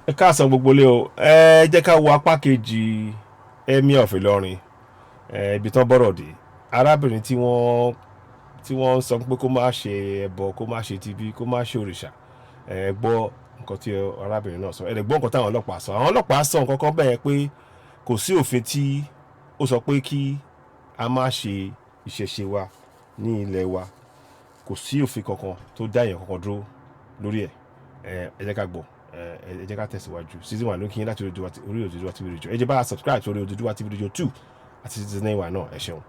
ẹ káàsán gbogbo lé o. Jẹ́ ká wo apá kejì Emir of Ìlọrin, ibi tán bọ̀rọ̀ dé. Arábìnrin tí wọ́n sọ pé kó má ṣe ẹbọ, kó má ṣe tibí, kó má ṣe òrìṣà. Gbọ́ nǹkan tí arábìnrin náà sọ. Ẹ dẹ̀ gbọ́ nǹkan táwọn ọlọ́pàá sọ. Àwọn ọlọ́pàá sọ nǹkan kan bẹ́ẹ̀ pé kò sí òfin tí ó sọ pé kí a má ṣe ìṣẹ̀ṣe wa ní ilẹ̀ wa. Kò sí òfin kankan tó dá èèyàn kankan dúró lórí ẹ̀. Ẹ jẹ́ ká gbọ́. Ẹ jẹ́ ká tẹ̀síwájú. Season 1 ló kí yín láti orí Oduduwa TV Radio. Ẹ jẹ́ bá a subscribe sórí Oduduwa TV Radio 2 àti Season 9 náà. Ẹ ṣeun.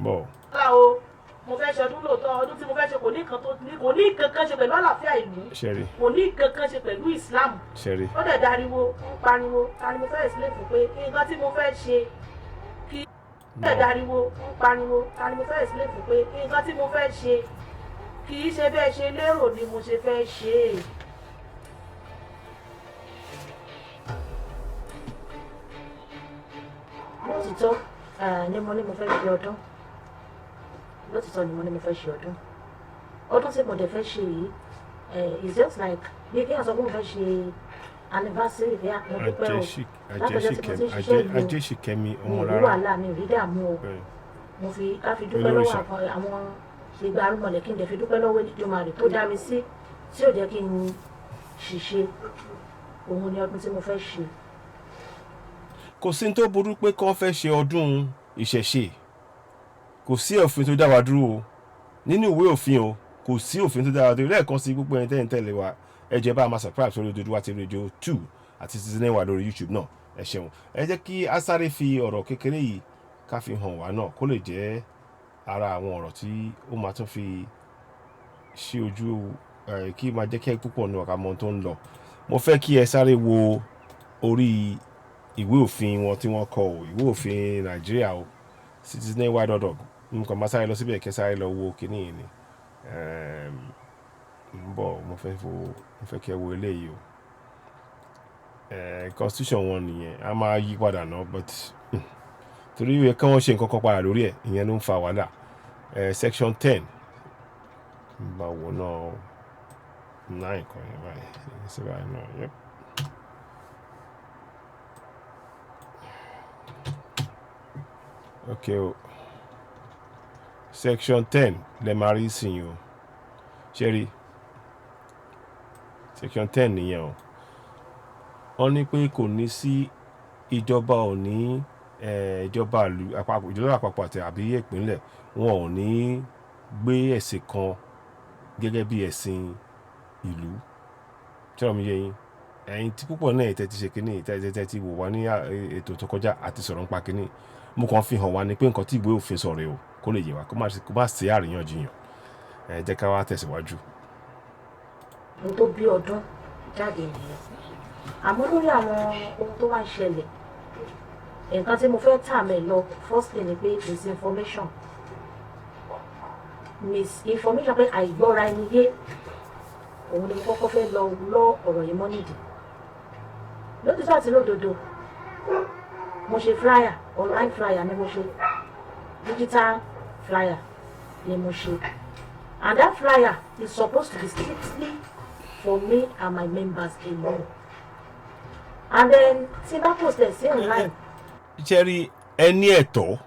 Bọ̀. Mo fẹ́ ṣe ọdún lóòótọ́, ọdún tí mo fẹ́ ṣe kò ní kankan ṣe pẹ̀lú àlàáfíà ìlú, Ṣẹ́rí. kò ní kankan ṣe pẹ̀lú Islam. Ṣẹ́rí. Ó dẹ̀ dariwo ń pariwo ta ni mo fẹ́ sílẹ̀ fún pé nǹkan tí mo fẹ́ ṣe kí ó dẹ̀ dariwo ń pariwo ta ni mo fẹ́ sílẹ̀ fún pé nǹkan tí mo fẹ́ ṣe kì í ṣe bẹ́ẹ̀ ṣe lérò ni mo ṣe fẹ́ ṣe. Lótìtọ́ ni mo ní mo fẹ́ ṣe ọdún. Lótìtọ́ ni mo ní mo fẹ́ ṣe ọdún. Ọdún tí mo dẹ̀ fẹ́ ṣe yìí it's just like bí kí n sọ pé mo fẹ́ ṣe anniversary bí mo dúpẹ́ o látọjọ́ tí mo ti ń ṣiṣẹ́ ìlú Ajéṣìkẹ́mi mi ò rí Ọmọlára. wàhálà mi ò rí dààmú o. Mo fi ká fi dúpẹ́ lọ́wọ́ àwọn ìgbà arúmọlẹ̀ kí n dẹ̀ fi dúpẹ́ lọ́wọ́ Elédùmarè tó dá mi sí tí ò jẹ́ kí n ṣìṣe. Òun ni ọdún tí mo fẹ́ ṣe. Kò sí ní tó burú pé kán fẹ́ ṣe ọdún ìṣẹ̀ṣe. Kò sí òfin tó dá wa dúró o. Nínú ìwé òfin o, kò sí òfin tó dá wa dúró. Lẹ́ẹ̀kan sí gbogbo ẹni tẹ́yìn tẹ̀lé wa. Ẹ jẹ́ bá a máa subscribe sórí Oduduwa TV Radio 2 àti Season 9 lórí YouTube náà. Ẹ ṣeun. Ẹ jẹ́ kí a sáré fi ọ̀rọ̀ kékeré yìí ká fi hàn wá náà kó lè jẹ́ ara àwọn ọ̀rọ̀ tí ó máa tún fi ṣí ojú kí máa jẹ́ kí ẹ púpọ̀ nù ọ̀ka mọ́ tó ń lọ. Mo fẹ́ kí ẹ sáré wo orí ìwé òfin wọn tí wọ́n kọ o, ìwé òfin Nàìjíríà o, citizenry.org. Nǹkan máa sáré lọ síbẹ̀ kẹ́ sáré lọ wo kíní yìí ni. Ń bọ̀ mo fẹ́ kí ẹ wo eléyìí o. Constitution wọn nìyẹn a máa yí padà náà but torí ìwé kí wọ́n ṣe nǹkan kan padà lórí ẹ̀ ìyẹn ló ń fa wàhálà. Section 10 báwo náà 9 kan yẹn báyìí ṣe báyìí náà yep. Okay o. Section 10 lè máa rí sí yìí o. Ṣé rí? Section 10 nìyẹn o. Wọ́n ní pé kò ní sí ìjọba ò ní ìjọba àpapọ̀ àti àbí ìpínlẹ̀ wọn ò ní gbé ẹ̀sìn kan gẹ́gẹ́ bí ẹ̀sìn ìlú. Ṣé ọ̀rọ̀ mi yé yín? Ẹ̀yin tí púpọ̀ náà tẹ́ ti ṣe kínní tẹ́ ti wò wá ní ètò tó kọjá àti sọ̀rọ̀ nípa kínní. Mo kàn fi hàn wá ní pé nǹkan tí ìwé òfin sọ̀rọ̀ o kó lè yé wa kó má sí àríyànjiyàn. Jẹ́ ká wá tẹ̀síwájú. Mo tó bí ọdún jáde nìyẹn. Àmọ́ lórí àwọn ohun tó wá ń ṣẹlẹ̀ nǹkan tí mo fẹ́ tà mẹ́ lọ firstly ni pé misinformation pé àìgbọ́ra ẹni yé òun ni mo kọ́kọ́ fẹ́ lọ ọ̀rọ̀ yìí mọ́ nídìí. Lótìtọ́ àti lódodo mo ṣe flyer online flyer ni mo ṣe digital flyer ni mo ṣe and that flyer is supposed to be strictly for me and my members alone and then tí bá post ẹ̀ sí online. Ṣé rí ẹni ẹ̀tọ́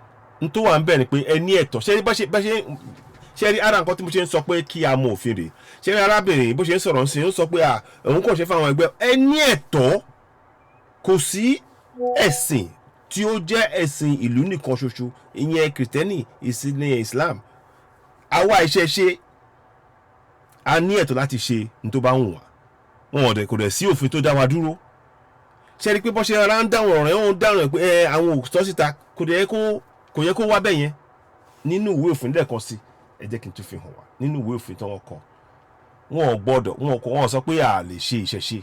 n tó wà ń bẹ̀ ni pé ẹni ẹ̀tọ́ ṣé rí ara nǹkan tí mo ṣe ń sọ pé kí a mọ òfin rè ṣé rí arábìnrin bó ṣe ń sọ̀rọ̀ sí ń sọ pé òun kò ṣe fáwọn ẹgbẹ́ ẹni ẹ̀tọ́. Kò sí ẹ̀sìn tí ó jẹ́ ẹ̀sìn ìlú nìkan ṣoṣo ìyẹn kìrìtẹ́nì ìsìlẹ̀ Islam. Àwa ìṣẹ̀ṣe a ní ẹ̀tọ́ láti ṣe ní tó bá wù wá wọn kò dẹ̀ sí òfin tó dá wa dúró. Ṣé rí pé bọ́ ṣe ara ń dáhùn ọ̀rọ̀ yẹn ń dáhùn ẹ̀ pé àwọn òtítọ́ síta kò yẹ kó wá bẹ́ẹ̀ yẹn nínú ìwé òfin lẹ́ẹ̀kan sí ẹ jẹ́ kí n tún fi hàn wá nínú ìwé òfin tí wọ́n kọ wọn ò gbọ́dọ̀ wọn sọ pé a lè ṣe ìṣẹ̀ṣe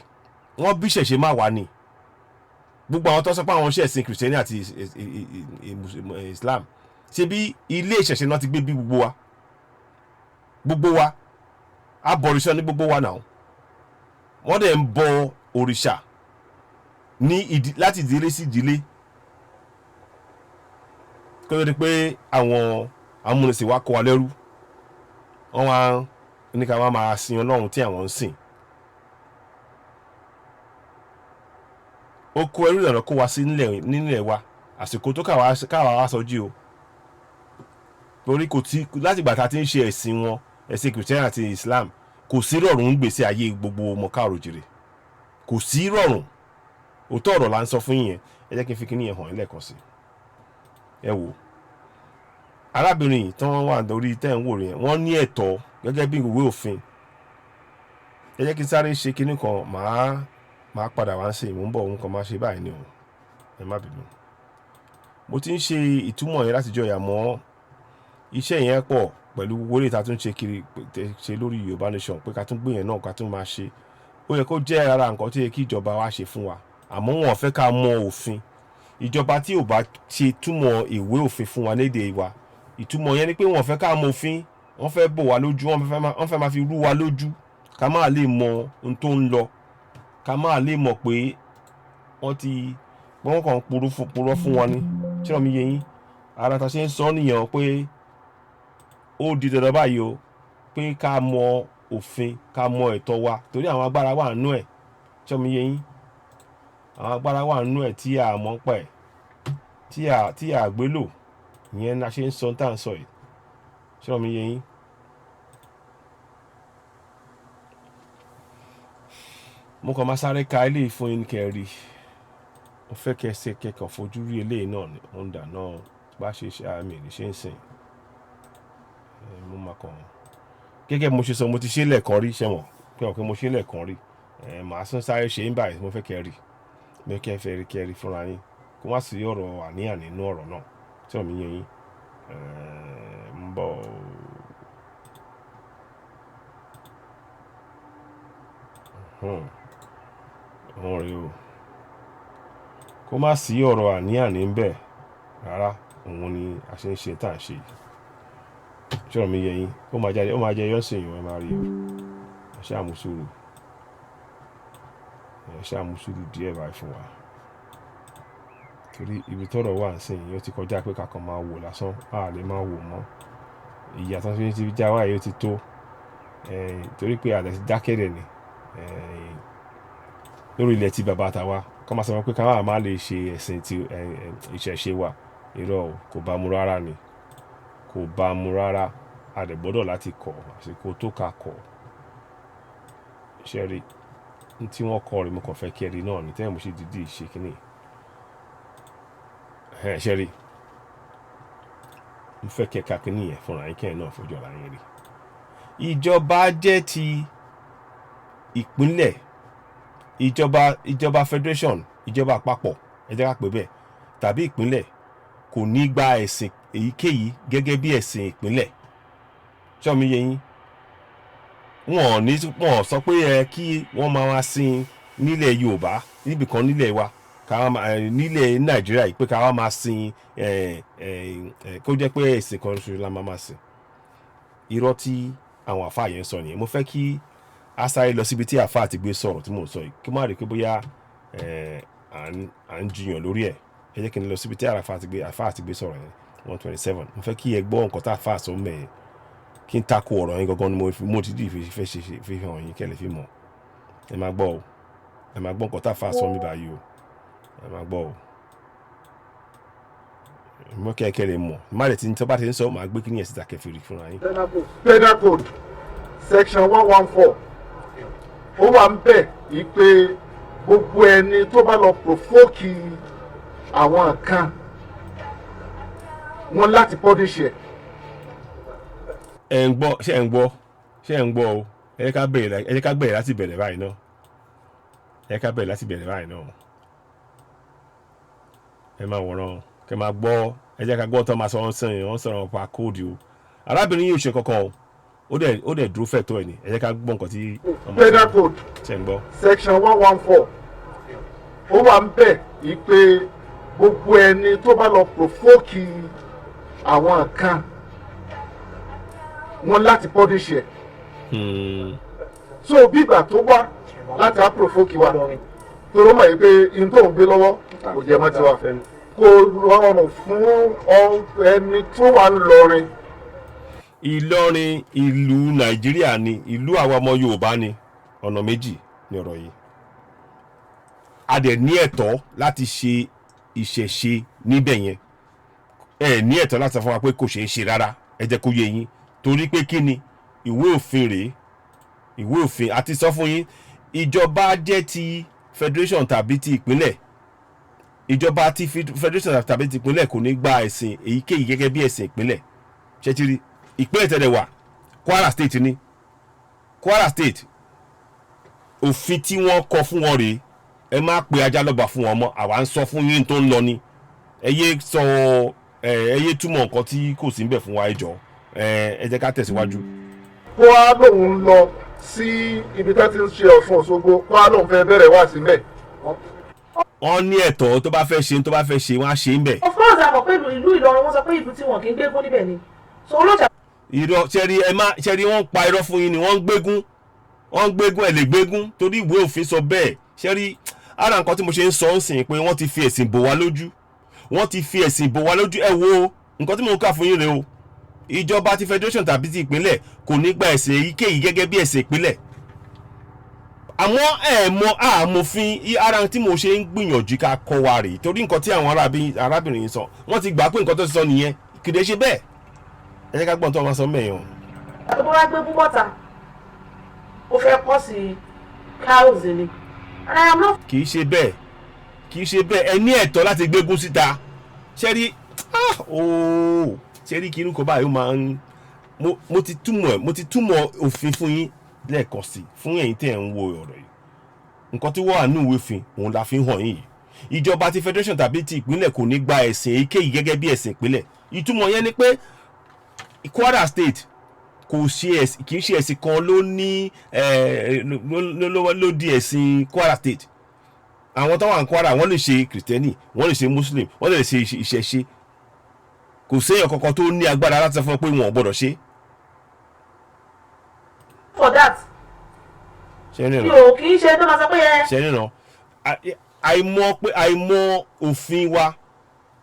wọn bí ìṣẹ̀ṣe má wà ní gbogbo àwọn tó sọ pé àwọn ṣe ẹ̀sìn kìrìsìtẹ́nì àti Islam ṣe bí ilé ìṣẹ̀ṣe náà ti gbé bí gbogbo wa abọ̀rìṣà ní gbogbo wa náà wọ́n dẹ̀ ń bọ òrìṣà láti ìdílé sí ìdílé kó tó di pé àwọn amúnisìn wa kó wa lẹ́rú wọ́n wá ní ká wá máa sin Ọlọ́run tí àwọn ń sìn. Ó kó ẹrú ìrànlọ́ kó wá sí nílẹ̀ wa àsìkò tó káwa wá sọjí o. Torí kò tí láti ìgbà tá a ti ń ṣe ẹ̀sìn wọn ẹ̀sìn Christian àti Islam kò sí rọrùn ń gbèsè ayé gbogbo mọ̀ká òròjìrè, kò sí rọrùn. Òótọ́ ọ̀rọ̀ là ń sọ fún yín yẹn. Ẹ jẹ́ kí n fi kíní yẹn hàn lẹ́ẹ̀kan sí. Ẹ wò arábìnrin yìí tí wọ́n wà lórí tẹ́ ń wò rẹ̀ wọ́n ní ẹ̀tọ́ gẹ́gẹ́ bí ìwé òfin. Ẹ jẹ́ kí n sáré ṣe kíní kan màá padà wá sí ìmú ń bọ̀ òun kan máa ṣe báyìí ni o, ẹ má bínú. Mo ti ń ṣe ìtumọ̀ yẹn látijọ́ ìyàmọ́ iṣẹ́ yẹn pọ̀ pẹ̀lú wọlé ta tún ṣe kiri ṣe lórí Yorùbá Nation pé ká tún gbé yẹn náà ká tún máa ṣe. Ó yẹ kó jẹ́ ara nǹkan tó yẹ kí ìjọba wa ṣe fún wa, àmọ́ wọn ò fẹ́ ká mọ òfin. Ìjọba tí ò bá ṣe túmọ̀ ìwé òfin fún wa lédè wa, ìtumọ̀ yẹn ni pé wọn ò fẹ́ ká mọ òfin, wọ́n fẹ́ bò wá lójú, wọ́n fẹ́ máa fi rú wa lójú ká máa lè mọ ohun tó ń lọ, ká máa lè mọ̀ pé wọ́n kàn purọ́ fún wọn ni. Ṣé ọmọ mi yé yín? Ara ta ṣe ń sọ nìyẹn pé ó di dandan báyìí o pé ká mọ òfin, ká mọ ẹ̀tọ́ wa torí àwọn agbára wà nínú ẹ̀. Ṣé ọmọ mi yé yín? Àwọn agbára wà nínú ẹ̀ tí a mọ̀ pa ẹ̀ tí a gbé lò, ìyẹn la ṣe ń sọ tá à ń sọ yìí. Ṣé ọmọ mi yé yín? Mo kàn máa sáré ka eléyìí fún yín kẹrí. Mo fẹ́ kẹsẹ̀ kẹkàn fojú rí eléyìí náà ní ọ̀ndà náà bá ṣe àmì ìrìn ṣe ń sìn. Mo máa kàn gẹ́gẹ́ mo ṣe sọ mo ti ṣe lẹ́ẹ̀kan rí ṣẹ̀wọ̀n pé ọ̀kẹ́ mo ṣe lẹ́ẹ̀kan rí. Màá sún sáré ṣe ń báyìí mo fẹ́ kẹrí. Mo fẹ́ kẹrí fúnra yín kó má sí ọ̀rọ̀ àníyàn nínú ọ̀rọ̀ náà. Ṣé ọmọ mi yé yín? Ń bọ̀ ọ̀hún rèé o. Kó má sí ọ̀rọ̀ àníyàn níbẹ̀ rárá, òun ni a ṣe ń ṣe tá à ń ṣe yìí. Ṣé ọmọ mi yé yín? Ó máa jẹ́ yọ́sìn yìí ẹ máa rí o. Ẹ ṣáà mú sùúrù díẹ̀ báyìí fún wa. Torí ibi tọ́rọ̀ wà nísìnyí yóò ti kọjá pé kakàn máa wò lásán, a lè máa wò mọ́. Ìyà tó ń fi já wáyé ó ti tó. Torí pé àlẹ́ ti dákẹ́rẹ̀ ni lórí ilẹ̀ tí bàbá tàwa kọ́ máa sọ pé ká máa lè ṣe ẹ̀sìn tí ìṣẹ̀ṣe wa. Irọ́ kò bá mu rárá ni, kò bá mu rárá. A dẹ̀ gbọ́dọ̀ láti kọ̀ àsìkò tó ká kọ̀. Ṣé rí tí wọ́n kọ́ rẹ̀ mo kàn fẹ́ kẹ́rí náà ní tẹ́lẹ̀ mo ṣe dídì ṣe kíní. Ṣé rí mo fẹ́ kẹ́ka kíní yẹn fúnra yín kẹ́yìn náà fojú ara yín rí. Ìjọba jẹ́ ti ìpínlẹ̀, ìjọba federation, ìjọba àpapọ̀ ẹ jẹ́ ká pè bẹ́ẹ̀ tàbí ìpínlẹ̀ kò ní gba ẹ̀sìn èyíkéyìí gẹ́gẹ́ bí ẹ̀sìn ìpínlẹ̀. Ṣé ọmọ mi yé yín? Wọ́n sọ pé kí wọ́n máa wá sin nílẹ̀ Yorùbá níbìkan nílẹ̀ wa nílẹ̀ Nàìjíríà yìí pé ká wá máa sin kó jẹ́ pé ẹ̀sìn kan ṣoṣo la máa sìn. Irọ́ tí àwọn àfáà yẹn sọ nìyẹn. Mo fẹ́ kí a sáré lọ síbi tí àfáà ti gbé sọ̀rọ̀ tí mò ń sọ yìí kí má rí pé bóyá à ń jiyàn lórí ẹ̀. Ẹ jẹ́ kí n lọ síbi tí àfáà ti gbé sọ̀rọ̀ yẹn 127. Mo fẹ́ kí ẹ gbọ́ nǹkan tá àfáà sọ mẹ́yẹn kí n takò ọ̀rọ̀ yẹn gangan ni mo ti dì fi hàn yín kẹ́lẹ̀ fi mọ̀. Ẹ máa gbọ́ o, ẹ máa gbọ́ nǹkan tá àfáà sọ mí báyìí o, ẹ máa gbọ́ o. Mo kẹ́kẹ́ lè mọ̀ má lè ti ní tọ́ba ti ń sọ máa gbé kí ni ẹ̀ síta kẹfìrí fúnra yín. Penal Code section 114 ó wà ń bẹ̀ yìí pé gbogbo ẹni tó bá lọ provoke àwọn kan wọn láti punish ẹ̀. Ẹ ń gbọ́ ṣé ẹ ń gbọ́ o. Ẹ jẹ́ ká bẹ̀rẹ̀ láti bẹ̀rẹ̀ báyìí náà. Ẹ máa wòran kẹ máa gbọ́. Ẹ jẹ́ ká gbọ́ tó máa sọ wọ́n sọ̀rọ̀ pa kóòdù o. Arábìnrin yìí ò ṣe kankan o. Ó dẹ̀ dúró fẹ̀ tó ẹ̀ ni. Ẹ jẹ́ ká gbọ́ nǹkan tí Penal Code ṣe ń gbọ́. section 114 ó wà ń bẹ̀ yìí pé gbogbo ẹni tó bá lọ provoke àwọn kan wọn láti punish ẹ̀. So bí ìgbà tó wá láti á provoke wa toró mọ̀ yìí pé in tó ń gbé lọ́wọ́ kò jẹ́ mọ́ tiwa kò rọrùn fún ẹni tó wà ń lọrin. Ìlọrin ìlú Nàìjíríà ni, ìlú àwa ọmọ Yorùbá ni, ọ̀nà méjì ni ọ̀rọ̀ yìí. A dẹ̀ ní ẹ̀tọ́ láti ṣe ìṣẹ̀ṣe níbẹ̀ yẹn. Ẹ ní ẹ̀tọ́ láti sọ fún wa pé kò ṣeé ṣe rárá, ẹ jẹ́ kó yé yín, torí pé kí ni ìwé òfin rèé, ìwé òfin àti sọ fún yín, ìjọba jẹ́ ti federation tàbí ti ìpínlẹ̀, ìjọba ti federation tàbí ti ìpínlẹ̀ kò ní gba ẹ̀sìn èyíkéyìí gẹ́gẹ́ bí ẹ̀sìn ìpínlẹ̀. Ṣé ti rí ìpínlẹ̀ tẹ̀lé wà Kwara State ni, Kwara State òfin tí wọ́n kọ fún wọn rèé, ẹ má pe ajá lọ́ba fún wọn mọ́, àwa ń sọ fún yín tó ń lọ ni, ẹ yé túmọ̀ nǹkan tí kò sí ń bẹ̀ fún wa, ẹ jọ̀ọ́ ẹ jẹ́ ká tẹ̀síwájú. kó wá lóun lọ sí ibi tó ti ń ṣe Ọ̀ṣun Òṣogbo, kó wá lóun fẹ́ bẹ̀rẹ̀ wá síbẹ̀. Wọ́n ní ẹ̀tọ́ tó bá fẹ́ ṣe wọ́n á ṣe ń bẹ̀. of course àmọ̀ pé ìlú Ìlọrin wọ́n sọ pé ìlú tí wọn kì í gbégún níbẹ̀ ni, so olóòjà. Irọ́ ṣẹ́rí wọ́n ń pa irọ́ fún yín ni, wọ́n ń gbégún ẹ̀ lè gbégún torí ìwé òfin sọ bẹ́ẹ̀. Ṣẹ́rí ara nǹkan tí mo ṣe ń sọ ń sìn pé wọ́n ti fi ẹ̀sìn bò wá lójú, ẹ wo nǹkan tí mo ń kà fún yín rèé o. Ìjọba ti federation tàbí ti ìpínlẹ̀ kò ní gba ẹ̀sìn èyíkéyìí gẹ́gẹ́ bí ẹ̀sìn ìpínlẹ̀. Àmọ́ àmọ̀fin ara tí mo ṣe ń gbìyànjú ká kọ́ wa rèé, torí nǹkan tí àwọn arábìnrin yìí sọ wọ́n ti gbà pé nǹkan tó ti sọ nìyẹn, kìdè ṣe bẹ́ẹ̀. Ẹ jẹ́ ká gbọ́n tó wọn sọ mẹ́yàn. àti bó wá gbé búbọ̀tà ó fẹ́ pọ̀ sí cows ni. kì í ṣe bẹ́ẹ̀, ẹ ní ẹ̀tọ́ láti gbégún síta. Ṣẹ́rí ṣẹ́rí kí irú kan báyìí ó máa ń mo ti túmọ̀ òfin fún yín lẹ́ẹ̀kan sí fún ẹ̀yin tẹ́ ẹ̀ ń wo ọ̀rọ̀ yìí. Nǹkan tí wọ́n wà nínú ìwé òfin òun la fi ń hàn yín yìí. Ìjọba ti federation tàbí ti ìpínlẹ̀ kò ní gba ẹ̀sìn èyíkéyìí gẹ́gẹ́ bí ẹ̀sìn ìpínlẹ̀. Ìtumọ̀ yẹn ni pé Kwara State kì í ṣe ẹ̀sìn kan ló di ẹ̀sìn Kwara State. Àwọn tó wà ní Kwara wọ́n lè ṣe kìrìtẹ́nì, wọ́n lè ṣe muslim, wọ́n lè ṣe ìṣẹ̀ṣe. Kò séèyàn kankan tó ní agbára láti sọ fún ọ pé wọn ò gbọdọ̀ ṣe. for that ṣẹ́ni yóò kì í ṣe tó máa sọ pé yẹn. ṣẹ́ni náà àìmọ̀ òfin wa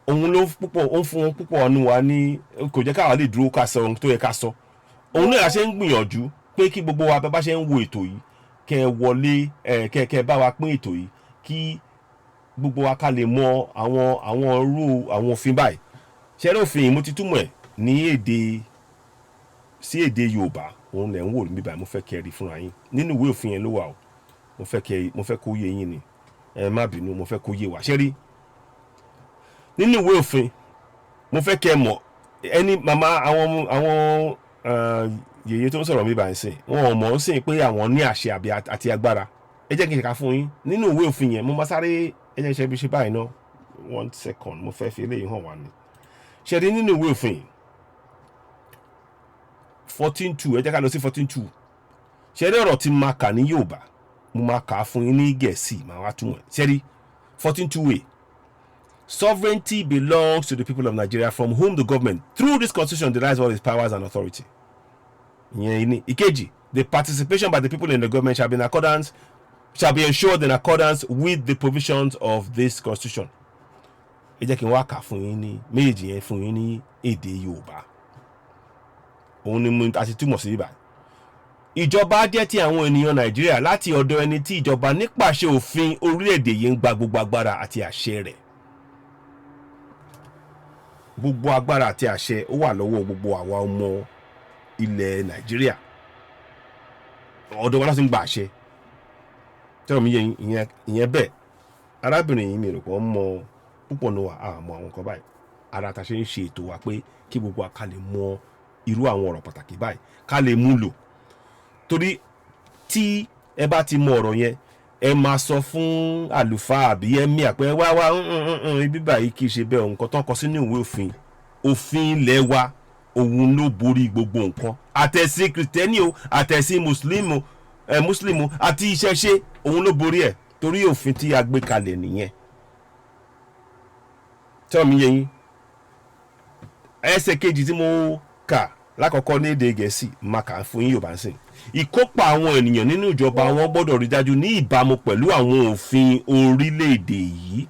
òun ló púpọ̀ ó ń fún wọn púpọ̀ ọ̀nù wa ní kò jẹ́ káwa lè dúró ká sọ ohun tó yẹ ká sọ. Òun náà ṣe ń gbìyànjú pé kí gbogbo wa bá ṣe ń wo ètò yìí kẹ́ ẹ wọlé kẹ́ ẹ bá wa pín ètò yìí kí gbogbo wa ká lè mọ àwọn òfin báyìí. Ṣẹ́ni òfin yìí mo ti túmọ̀ ẹ̀ ní èdè Yorùbá, òun lẹ̀ ń wò níbí báyìí, mo fẹ́ kẹ́ ẹ rí fúnra yín nínú ìwé òfin yẹn ló wà o. Mo fẹ́ kó yé yín ni, ẹ má bínú, mo fẹ́ kó yé wa. Ṣẹ́rí nínú ìwé òfin mo fẹ́ kẹ́ ẹ mọ̀ ẹni màmá àwọn yèyé tó ń sọ̀rọ̀ mi báyìí sìn wọn ò mọ̀ ń sìn pé àwọn ní àṣẹ àti agbára. Ẹ jẹ́ kí n ṣe ká fún yín nínú ìwé òfin yẹn. Mo máa sáré ẹ jẹ́ ṣe bí ṣe báyìí náà 1 second, mo fẹ́ fi eléyìí hàn wá ni. Ṣẹ́rí nínú ìwé òfin 14.2, ẹ jẹ́ ká lọ sí 14.2. Ṣẹ́rí ọ̀rọ̀ tí máa kà ní Yorùbá mo máa kà á fún yín ní Gẹ̀ẹ́sì máa wá túmọ̀ ẹ̀. Ṣẹ́rí 14.2a. Sovereignty belongs to the people of Nigeria, from whom the government, through this constitution, derives all its powers and authority. Ìkejì, the participation by the people in the government shall be ensured in accordance with the provisions of this constitution. Ẹ jẹ́ kí n wá kà fún yín ní méjèèjì yẹn fún yín ní èdè Yorùbá. Òun ni mo àti túmọ̀ sí ibà. Ìjọba jẹ́ ti àwọn ènìyàn Nàìjíríà láti ọ̀dọ̀ ẹni tí ìjọba nípasẹ̀ òfin orílẹ̀-èdè yìí ń gba gbogbo agbára àti àṣẹ rẹ̀. Gbogbo agbára àti àṣẹ ó wà lọ́wọ́ gbogbo àwa ọmọ ilẹ̀ Nàìjíríà. Ọ̀dọ̀ wa láti ń gba àṣẹ. Tẹ́lọ̀ mi yẹ ìyẹn bẹ́ẹ̀. Arábìnrin yìí mi rò pé wọ́n mọ púpọ̀ nù wá àmọ́ àwọn nǹkan báyìí. Ara ta ṣe ń ṣe ètò wa pé kí gbogbo wa ká lè mọ irú àwọn ọ̀rọ̀ pàtàkì báyìí ká lè mú lò. Torí tí ẹ bá ti mọ ọ̀rọ̀ yẹn ẹ máa sọ fún àlùfáà àbí ẹ̀mí àpẹ wá ibi báyìí kì í ṣe bẹ́ẹ̀ nǹkan tó ń kọ sínú ìwé òfin ilẹ̀ wa òun ló borí gbogbo nǹkan. Àtẹ̀sìn kìrìtẹ́nì o àtẹ̀sìn mùsùlùmí àti ìṣẹ̀ṣe òun ló borí ẹ̀ torí òfin tí a gbé kalẹ̀ nìyẹn. Tell mi yẹn yín ẹsẹ̀ kejì tí mo kà lákọ̀ọ́kọ́ ní èdè Gẹ̀ẹ́sì máa kà fún yín Yorùbá ń sìn. Ìkópa àwọn ènìyàn nínú ìjọba wọn gbọ́dọ̀ rí dájú ní ìbámu pẹ̀lú àwọn òfin orílẹ̀-èdè yìí.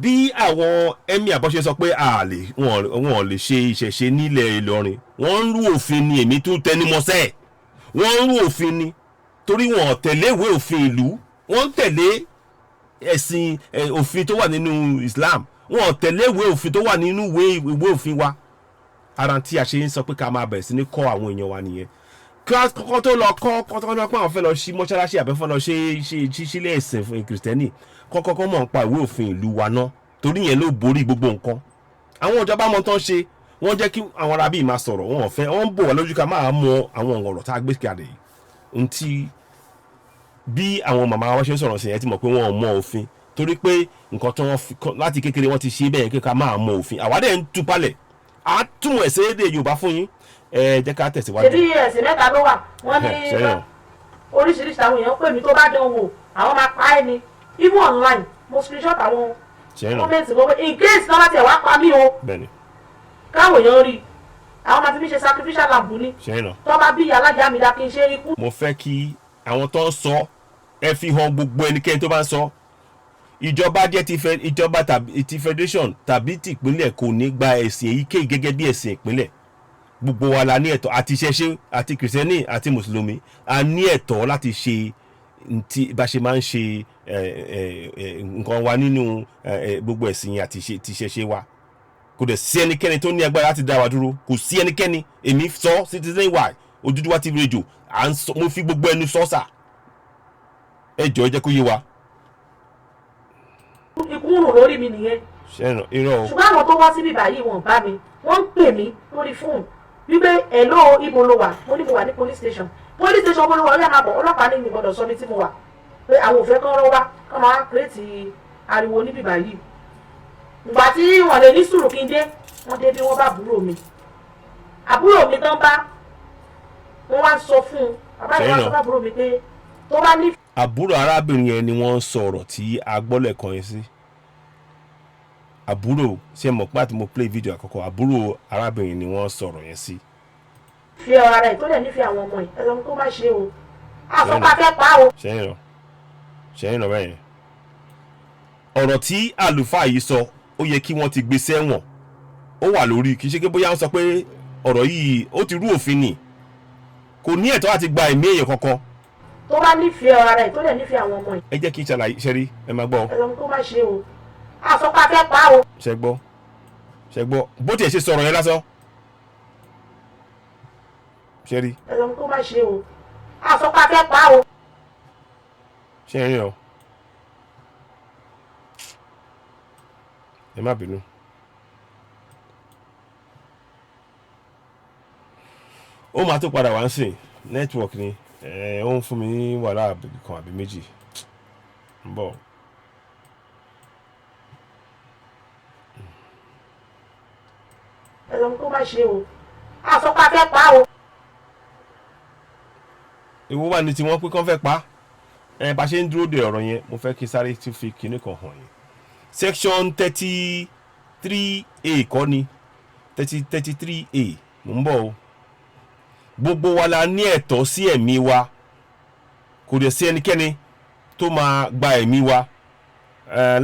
bí àwọn emir bó ṣe sọ pé wọn lè ṣe ìṣẹ̀ṣe nílẹ̀ Ìlọrin wọ́n ń rú òfin ni èmi tún tẹnumọ́sẹ́ wọ́n ń rú òfin ni torí wọn tẹ̀lé ìwé òfin ìlú wọ́n tẹ̀lé ẹ̀sìn òfin tó wà nínú Islam wọn tẹ̀lé ìwé òfin tó wà nínú ìwé òfin wa ara tí a ṣe ń sọ pé ká máa bẹ̀rẹ̀ sí ní kọ́ àwọn èèyàn wa nìyẹn kọ́kọ́ tó lọ kọ́ kọ́kọ́ lọ pé àwọn fẹ́ lọ sí mọ́ṣáláṣí àbẹ́fọ́ lọ ṣe sílé ẹ̀sìn fún kìrìsìtẹ́nì kọ́kọ́ mọ̀ ń pa ìwé òfin ìlú wa náà torí yẹn ló borí gbogbo nǹkan àwọn ìjọba mọ̀ tán ṣe wọ́n jẹ́ kí àwọn arábí máa sọ̀rọ̀ wọn fẹ́ wọ́n ń bò wá lójú ká máa mọ àwọn ọ̀rọ̀ tá a gbé kalẹ̀ yìí ntí bí àwọn màmá wa ṣe ń sọ̀rọ̀ sí yẹn ti mọ̀ pé wọ́n mọ òfin torí pé nǹkan tó wọ́n láti kékeré wọ́n ti ṣe bẹ́ẹ̀ kí ká máa mọ òfin àwádẹ́ ń tú palẹ̀ á túmọ̀ ẹ̀sẹ̀ èdè Yorùbá fún yín jẹ́ ká tẹ̀síwájú. ṣebí ẹ̀sìn mẹ́ta ló wà wọ́n ní oríṣiríṣi àwọn èèyàn pè mí tó bá dán wò àwọn máa pa ẹ́ ni even online mo screenshot àwọn comment mo pé in case náà láti ẹ̀ wá pa mí o káwọn èèyàn rí àwọn máa fi mí ṣe sacrificial lamb ní tó bá bí alájà mi dá kí n ṣe ikú. mo fẹ́ kí àwọn tó ń sọ ẹ fi hàn gbogbo ẹnikẹ́ni tó bá ń sọ ìjọba jẹ́ ìjọba ti federation tàbí tìpínlẹ̀ kò ní gba ẹ̀sìn èyíkéyìí gẹ́gẹ́ bí ẹ̀sìn ìpínlẹ̀ gbogbo wa la ní ẹ̀tọ́ àti ìṣẹ̀ṣe àti kìrìsìtẹ́nì àti mùsùlùmí a ní ẹ̀tọ́ láti ṣe bá ṣe máa ń ṣe nǹkan wa nínú gbogbo ẹ̀sìn àti ìṣẹ̀ṣe wa kò dẹ̀ sí ẹnikẹ́ni tó ní agbára láti dá wa dúró kò sí ẹnikẹ́ni èmi sọ Citizen Y Oduduwa TV Radio mo fi gbogbo ẹnu sọ sà ẹ jọ̀ọ́ jẹ́ kó yé wa. ikú rùn lórí mi nìyẹn ṣùgbọ́n àwọn tó wá síbí báyìí wọ́n bá mi wọ́n ń pè mí lórí fóònù wípé ẹ̀lọ́ ibo ló wà mo ní mo wà ní police station mo ló wà ọ̀rẹ́ àmàbọ̀ ọlọ́pàá ní mi gbọ́dọ̀ sọ mi tí mo wà pé àwọn òfẹ́ kan rọ́ wá kọ́ máa kírètì ariwo níbí báyìí ìgbà tí wọ́n lè ní sùúrù kí n dé wọ́n dé bí wọ́n bá àbúrò mi tán bá wọ́n wá sọ fún un bàbá ìwà sọ fún àbúrò mi pé tó bá ní. àbúrò arábìnrin yẹn ni wọ́n ń sọ̀rọ̀ tí agbọ́lẹ̀ kan yẹn sí àbúrò ṣe mọ̀ pé àti mo play video àkọ́kọ́ àbúrò arábìnrin ni wọ́n sọ̀rọ̀ yẹn sí. fi ọ̀rọ̀ rẹ̀ tó lẹ̀ nífẹ̀ẹ́ àwọn ọmọ ẹ̀ ẹ̀rọ tó má ṣe o àfọ̀pá fẹ́ pa o. ṣẹ́yìn lọ bẹ́yẹn ọ̀rọ̀ tí àlùfáà yìí sọ ó yẹ kí wọ́n ti gbé sẹ́wọ̀n ó wà lórí kì í ṣe pé bóyá wọ́n sọ pé ọ̀rọ̀ yìí ó ti rú òfin nì kò ní ẹ̀tọ́ láti gba ẹ̀mí èèyàn kankan. tó bá nífẹ̀ẹ́ ọ̀rọ̀ rẹ̀ tó lẹ̀ nífẹ̀ẹ́ àwọn ọmọ ẹ̀. ẹ jẹ́ kí n ṣàlàyé ṣẹ́rí ẹ máa gbọ́. ẹ̀rọ tó má ṣe o àfọ̀pá fẹ́ pa o. ṣẹgbọ́ bó tiẹ̀ ṣe sọ̀rọ̀ yẹn lásán ṣẹ́rí. ẹ̀rọ tó má ṣe o àfọ̀pá fẹ́ pa o. ṣẹ́rí o ẹ má bínú. ó máa tó padà wá ń sìn network ni ó ń fún mi ní wàhálà kan àbí méjì ń bọ̀. ẹ̀rọ tó má ṣe o àfọ̀pá fẹ́ pa o. ìwọ wà ní tiwọn pé kán fẹ́ pa bá ṣe ń dúró de ọ̀rọ̀ yẹn mo fẹ́ kí sáré tún fi kinní kan hàn yín section 33A kọ́ ni 33A mò ń bọ̀ o gbogbo wa la ní ẹ̀tọ́ sí ẹ̀mí wa kò dẹ̀ sí ẹnikẹ́ni tó máa gba ẹ̀mí wa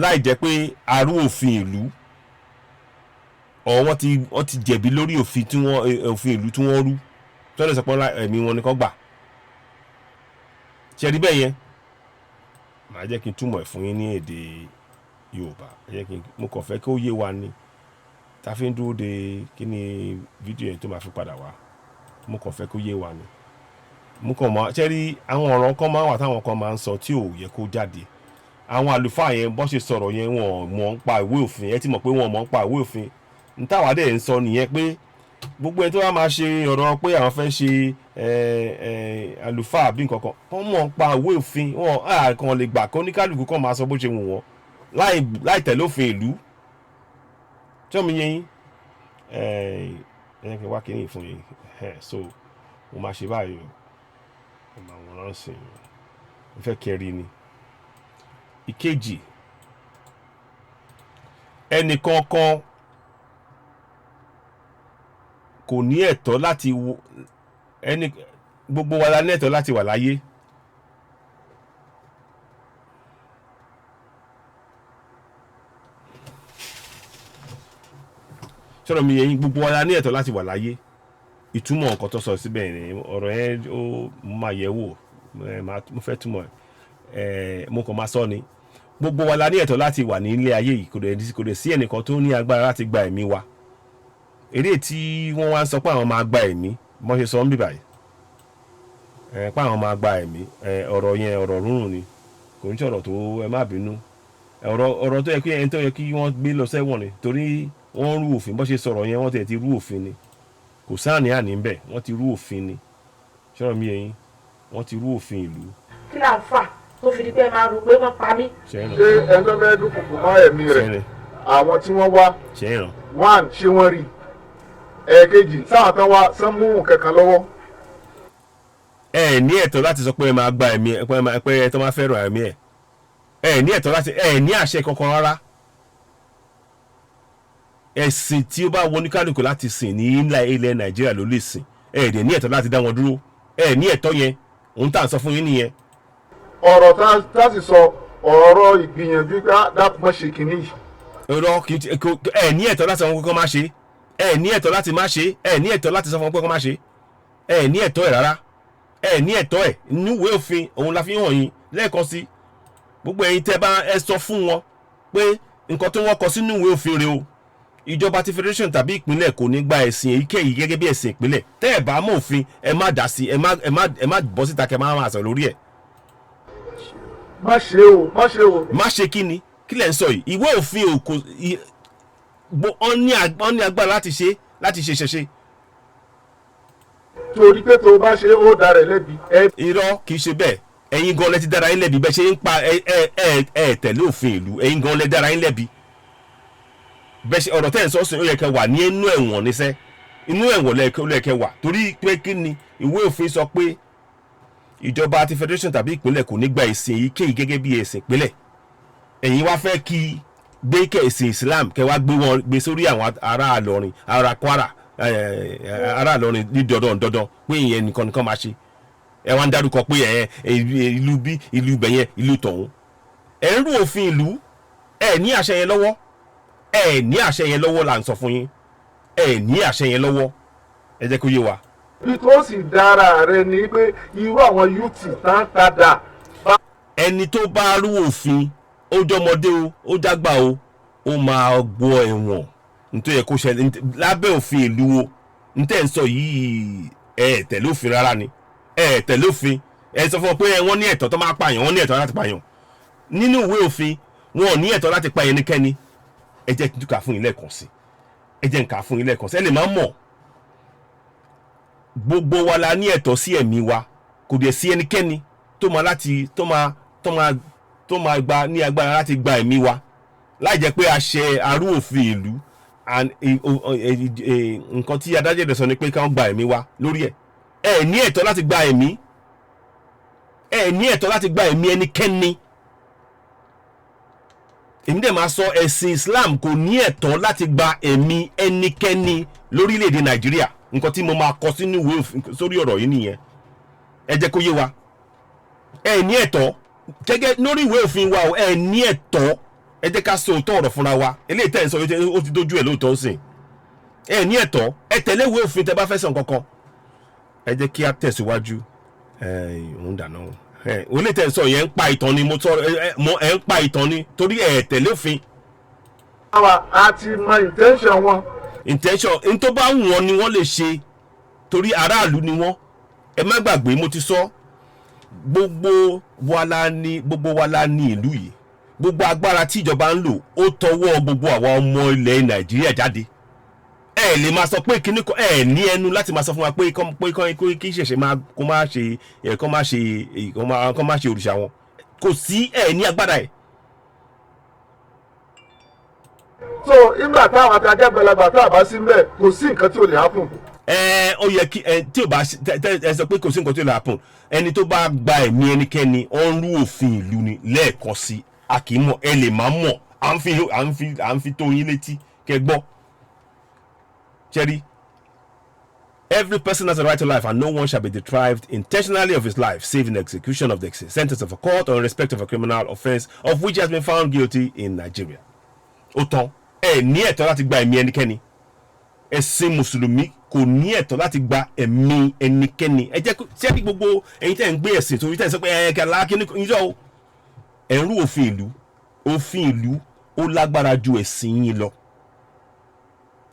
láì jẹ́ pé a rú òfin ìlú wọ́n ti jẹ̀bi lórí òfin ìlú tí wọ́n rú tí wọ́n lè sọ pé ẹ̀mí wọn ni kó gbà ṣe rí bẹ́ẹ̀ yẹn màá jẹ́ kí n túmọ̀ ẹ̀ fún yín ní èdè Yorùbá mo kàn fẹ́ kí ó yé wa ni tá a fi ń dúró de kí ni fídíò yẹn tó máa fi padà wá mo kàn fẹ́ kó yé wa ni mo kàn máa ṣe rí àwọn ọ̀rọ̀ kan máa wà táwọn kan máa ń sọ tí ò yẹ kó jáde àwọn àlùfáà yẹn bọ́ ṣe sọ̀rọ̀ yẹn wọ́n mọ̀ ń pa ìwé òfin ẹ ti mọ̀ pé wọ́n mọ̀ ń pa ìwé òfin n táwa dẹ̀ ń sọ nìyẹn pé gbogbo ẹni tó wá máa ṣe ọ̀rọ̀ pé àwọn fẹ́ ṣe àlùfáà bí nǹkan kan wọ́n mọ̀ ń pa ìwé òfin wọn àkàn lè gbà kó oníkálùkù kan máa sọ bó ṣe wù wọ́n láì tẹ̀lé òfin ìlú tí wọ́n mi yẹn yín kí n wá kínní fún yín so mo máa ṣe báyìí o mo máa wọ́n ránṣẹ́ mo fẹ́ kẹrin ni ìkejì ẹnìkankan kò ní ẹ̀tọ́ láti gbogbo wa la ní ẹ̀tọ́ láti wà láyé sọ̀rọ̀ mi yẹn gbogbo wa la ní ẹ̀tọ́ láti wà láyé ìtumọ̀ nǹkan tó sọ síbẹ̀ ni ọ̀rọ̀ yẹn ó máa yẹ̀ wò mo fẹ́ túmọ̀ mo kàn máa sọ ni gbogbo wa la ní ẹ̀tọ́ láti wà ní ilé ayé yìí kò dẹ̀ sí ẹnìkan tó ní agbára láti gba ẹ̀mí wa eré tí wọ́n wá ń sọ pé àwọn máa gba ẹ̀mí bọ́n ṣe sọ ń bì báyìí pé àwọn máa gba ẹ̀mí ọ̀rọ̀ yẹn ọ̀rọ̀ rúrùn ni kò ní ṣọ̀rọ̀ tó ẹ má bínú ọ̀rọ̀ tó yẹ kí ẹni tó yẹ kí wọ́n gbé lọ sẹ́wọ̀n ni torí wọ́n rú òfin bọ́n ṣe sọ̀rọ̀ yẹn wọ́n ti rú òfin ni kò sáàní àní ń bẹ̀ wọ́n ti rú òfin ni ṣọ́rọ̀ mi ẹ̀yìn wọ́n ti rú òfin ìlú. kí là ń fà tó fi di pé máa rò pé wọ́n pa mí. ṣé ẹni tó fẹ́ dúnkùkù mọ́ ẹ̀mí rẹ̀ àwọn tí wọ́n wá one ṣé wọ́n rí ẹ̀ẹ̀kejì sáwọn tán wá sánmú kankan lọ́wọ́. ẹ ní ẹ̀tọ́ láti sọ pé ẹ máa gba ẹ̀mí ẹ pé ẹ tó máa fẹ́ràn ẹ̀mí ẹ ní ẹ̀tọ́ láti ẹ ní àṣẹ kankan rárá ẹ̀sìn tí ó bá wọ ní kálukú láti sìn ní ilẹ̀ Nàìjíríà ló lè sìn ẹ dẹ̀ ní ẹ̀tọ́ láti dá wọn dúró ẹ ní ẹ̀tọ́ yẹn òun tà ń sọ fún yín nìyẹn. ọ̀rọ̀ tá a sì sọ ọ̀rọ̀ ìgbìyànjú dápọ̀ ṣe kìíní yìí. ọ̀rọ̀ ẹ ní ẹ̀tọ́ láti sọ fún pé kó má ṣe ẹ ní ẹ̀tọ́ láti má ṣe ẹ ní ẹ̀tọ́ láti sọ fún pé kó má ṣe ẹ ní ẹ̀tọ́ ẹ̀ rárá ẹ ní ẹ̀tọ́ ẹ̀ nínú ìwé òfin òun la fi hàn yín lẹ́ẹ̀kan sí gbogbo ẹ̀yin tẹ́ bá ẹ sọ fún wọn pé nǹkan tó wọ́n kọ sínú ìwé òfin rẹ̀ o ìjọba ti federation tàbí ìpínlẹ̀ kò ní gba ẹ̀sìn èyíkéyìí gẹ́gẹ́ bí ẹ̀sìn ìpínlẹ̀ tẹ́ ẹ̀ bá mọ̀ òfin ẹ má dá sí ẹ má bọ́ síta kẹ́ máa sọ lórí ẹ̀. má ṣe o má ṣe o. má ṣe kí ni kí lẹ̀ ń sọ yìí ìwé òfin ò kò wọ́n ní agbára láti ṣe ṣẹṣẹ. torí pé tó o bá ṣe ó dára ẹ lẹ́bi. irọ́ kì í ṣe bẹ́ẹ̀ ẹ̀yin gan lẹ ti dára yín lẹ́bi bẹ́ẹ̀ ṣe ń pa ẹ tẹ̀lé òfin ìlú ẹ̀yin gan lẹ dára yín lẹ́bi bẹ́ẹ̀ ṣe ọ̀rọ̀ tẹ́ ẹ̀ sọ́sìn ó yẹ kẹ́ wà ní inú ẹ̀wọ̀n níṣẹ́ inú ẹ̀wọ̀n lẹ́ẹ̀kẹ́ wà torí pé kí ni ìwé òfin sọ pé ìjọba àti federation tàbí ìpínlẹ̀ kò ní gba ẹ̀sìn èyíkéyìí gẹ́gẹ́ bí ẹ̀sìn ìpínlẹ̀ ẹ̀yin wá fẹ́ kí gbé kẹ̀sìn Islam kẹ́ wá gbé sórí àwọn ará Ìlọrin ará Kwara ará Ìlọrin ní dandan pé ìyẹn nìkan máa ṣe ẹ wá ń dárúkọ pé ìlú bí ìlú bẹ̀yẹn ìlú tọ̀hún ẹ̀ ń rú òfin ìlú ẹ̀ ní àṣẹ yẹn lọ́wọ́ ẹ ní àṣẹ yẹn lọ́wọ́ là ń sọ fún yín ẹ ní àṣẹ yẹn lọ́wọ́ ẹ jẹ́ kó yé wa. bí tó sì dára rẹ ni pé irú àwọn yúùtì tán padà. ẹni tó bá rú òfin ó jọmọdé o ó jágbà o ó máa gbọ́ ẹ̀wọ̀n nítorí yẹ kó ṣẹlẹ̀ lábẹ́ òfin ìlú o nítorí ẹ̀ ń sọ yìí ẹ tẹ̀lé òfin rárá ni ẹ tẹ̀lé òfin ẹ sọ fún ọ pé wọ́n ní ẹ̀tọ́ tó máa pààyàn wọ́n ní ẹ̀tọ́ láti pààyàn nínú ìwé òfin wọn ò ní ẹ̀tọ́ láti pa ẹnikẹ́ni ẹ jẹ́ kí n kà fún yín lẹ́ẹ̀kan sí ẹ jẹ́ n kà fún yín lẹ́ẹ̀kan sí ẹ lè má mọ̀ gbogbo wa la ní ẹ̀tọ́ sí ẹ̀mí wa kò dẹ̀ sí ẹnikẹ́ni tó máa gba ní agbára láti gba ẹ̀mí wa láì jẹ́ pé a ṣe arú òfin ìlú nǹkan tí adájọ́ ìdẹ̀sọ ni pé káwọn gba ẹ̀mí wa lórí ẹ̀ ẹ ní ẹ̀tọ́ láti gba ẹ̀mí ẹ ní ẹ̀tọ́ láti gba ẹ̀mí ẹnikẹ́ni èmi dẹ̀ máa sọ ẹ̀sìn Islam kò ní ẹ̀tọ́ láti gba ẹ̀mí ẹnikẹ́ni lórílẹ̀‐èdè Nàìjíríà nǹkan tí mo máa kọ sínú ìwé òfin sórí ọ̀rọ̀ yìí nìyẹn ẹ jẹ́ kó yé wa ẹ ní ẹ̀tọ́ gẹ́gẹ́ lórí ìwé òfin wa ẹ ní ẹ̀tọ́ ẹ jẹ́ ká sọ òótọ́ ọ̀rọ̀ fúnra wa eléyìí tẹ̀ ń sọ ó ti dójú ẹ̀ lóòótọ́ sìn ẹ ní ẹ̀tọ́ ẹ tẹ̀lé ìwé òfin tẹ bá fẹ́ sàn kankan ẹ jẹ́ kí á tẹ̀síwájú òun dáná òun lè tẹ̀ sọ yẹn ń pa ìtàn ni mo ẹ̀ ń pa ìtàn ni torí ẹ̀ tẹ̀lé òfin. àwa àti mọ intention wọn. intention n tó bá wù wọn ni wọ́n lè ṣe torí aráàlú ni wọ́n ẹ má gbàgbé mo ti sọ gbogbo wa la ní ìlú yìí gbogbo agbára tí ìjọba ń lò ó tọwọ́ gbogbo àwa ọmọ ilẹ̀ Nàìjíríà jáde ẹ lè máa sọ pé kíní kan ẹ ní ẹnu láti máa sọ fún wa pé kí ṣẹ̀ṣẹ̀ máa kó má ṣe òrìṣà wọn kò sí ẹ ní agbára ẹ. so ìgbà táwọn àtàjẹ́ àgbàlagbà tá a bá sí mbẹ̀ kò sí nǹkan tí ò lè happen. ó yẹ kí tí ò bá ẹ sọ pé kò sí nǹkan tí ò lè happen ẹni tó bá gba ẹ̀mí ẹnikẹ́ni ó ń rú òfin ìlú ni lẹ́ẹ̀kan sí a kì í mọ̀ ẹ lè má mọ̀ à ń fi tó yín létí kẹ́ gbọ́. Cherry, every person has a right to life, and no one shall be deprived intentionally of his life, save in the execution of the sentence of a court or in respect of a criminal offence of which he has been found guilty in Nigeria. Ó tán, ẹ ní ẹ̀tọ́ láti gba ẹ̀mí ẹnikẹ́ni. ẹ̀sìn mùsùlùmí kò ní ẹ̀tọ́ láti gba ẹ̀mí ẹnikẹ́ni. ẹ jẹ́ ṣé kí gbogbo ẹ̀yin tẹ́ ń gbé ẹ̀sìn torí tẹ́ ń sọ pé kàlá kí níjọ́ o ẹ̀rú òfin ìlú ó lágbára ju ẹ̀sìn yín lọ.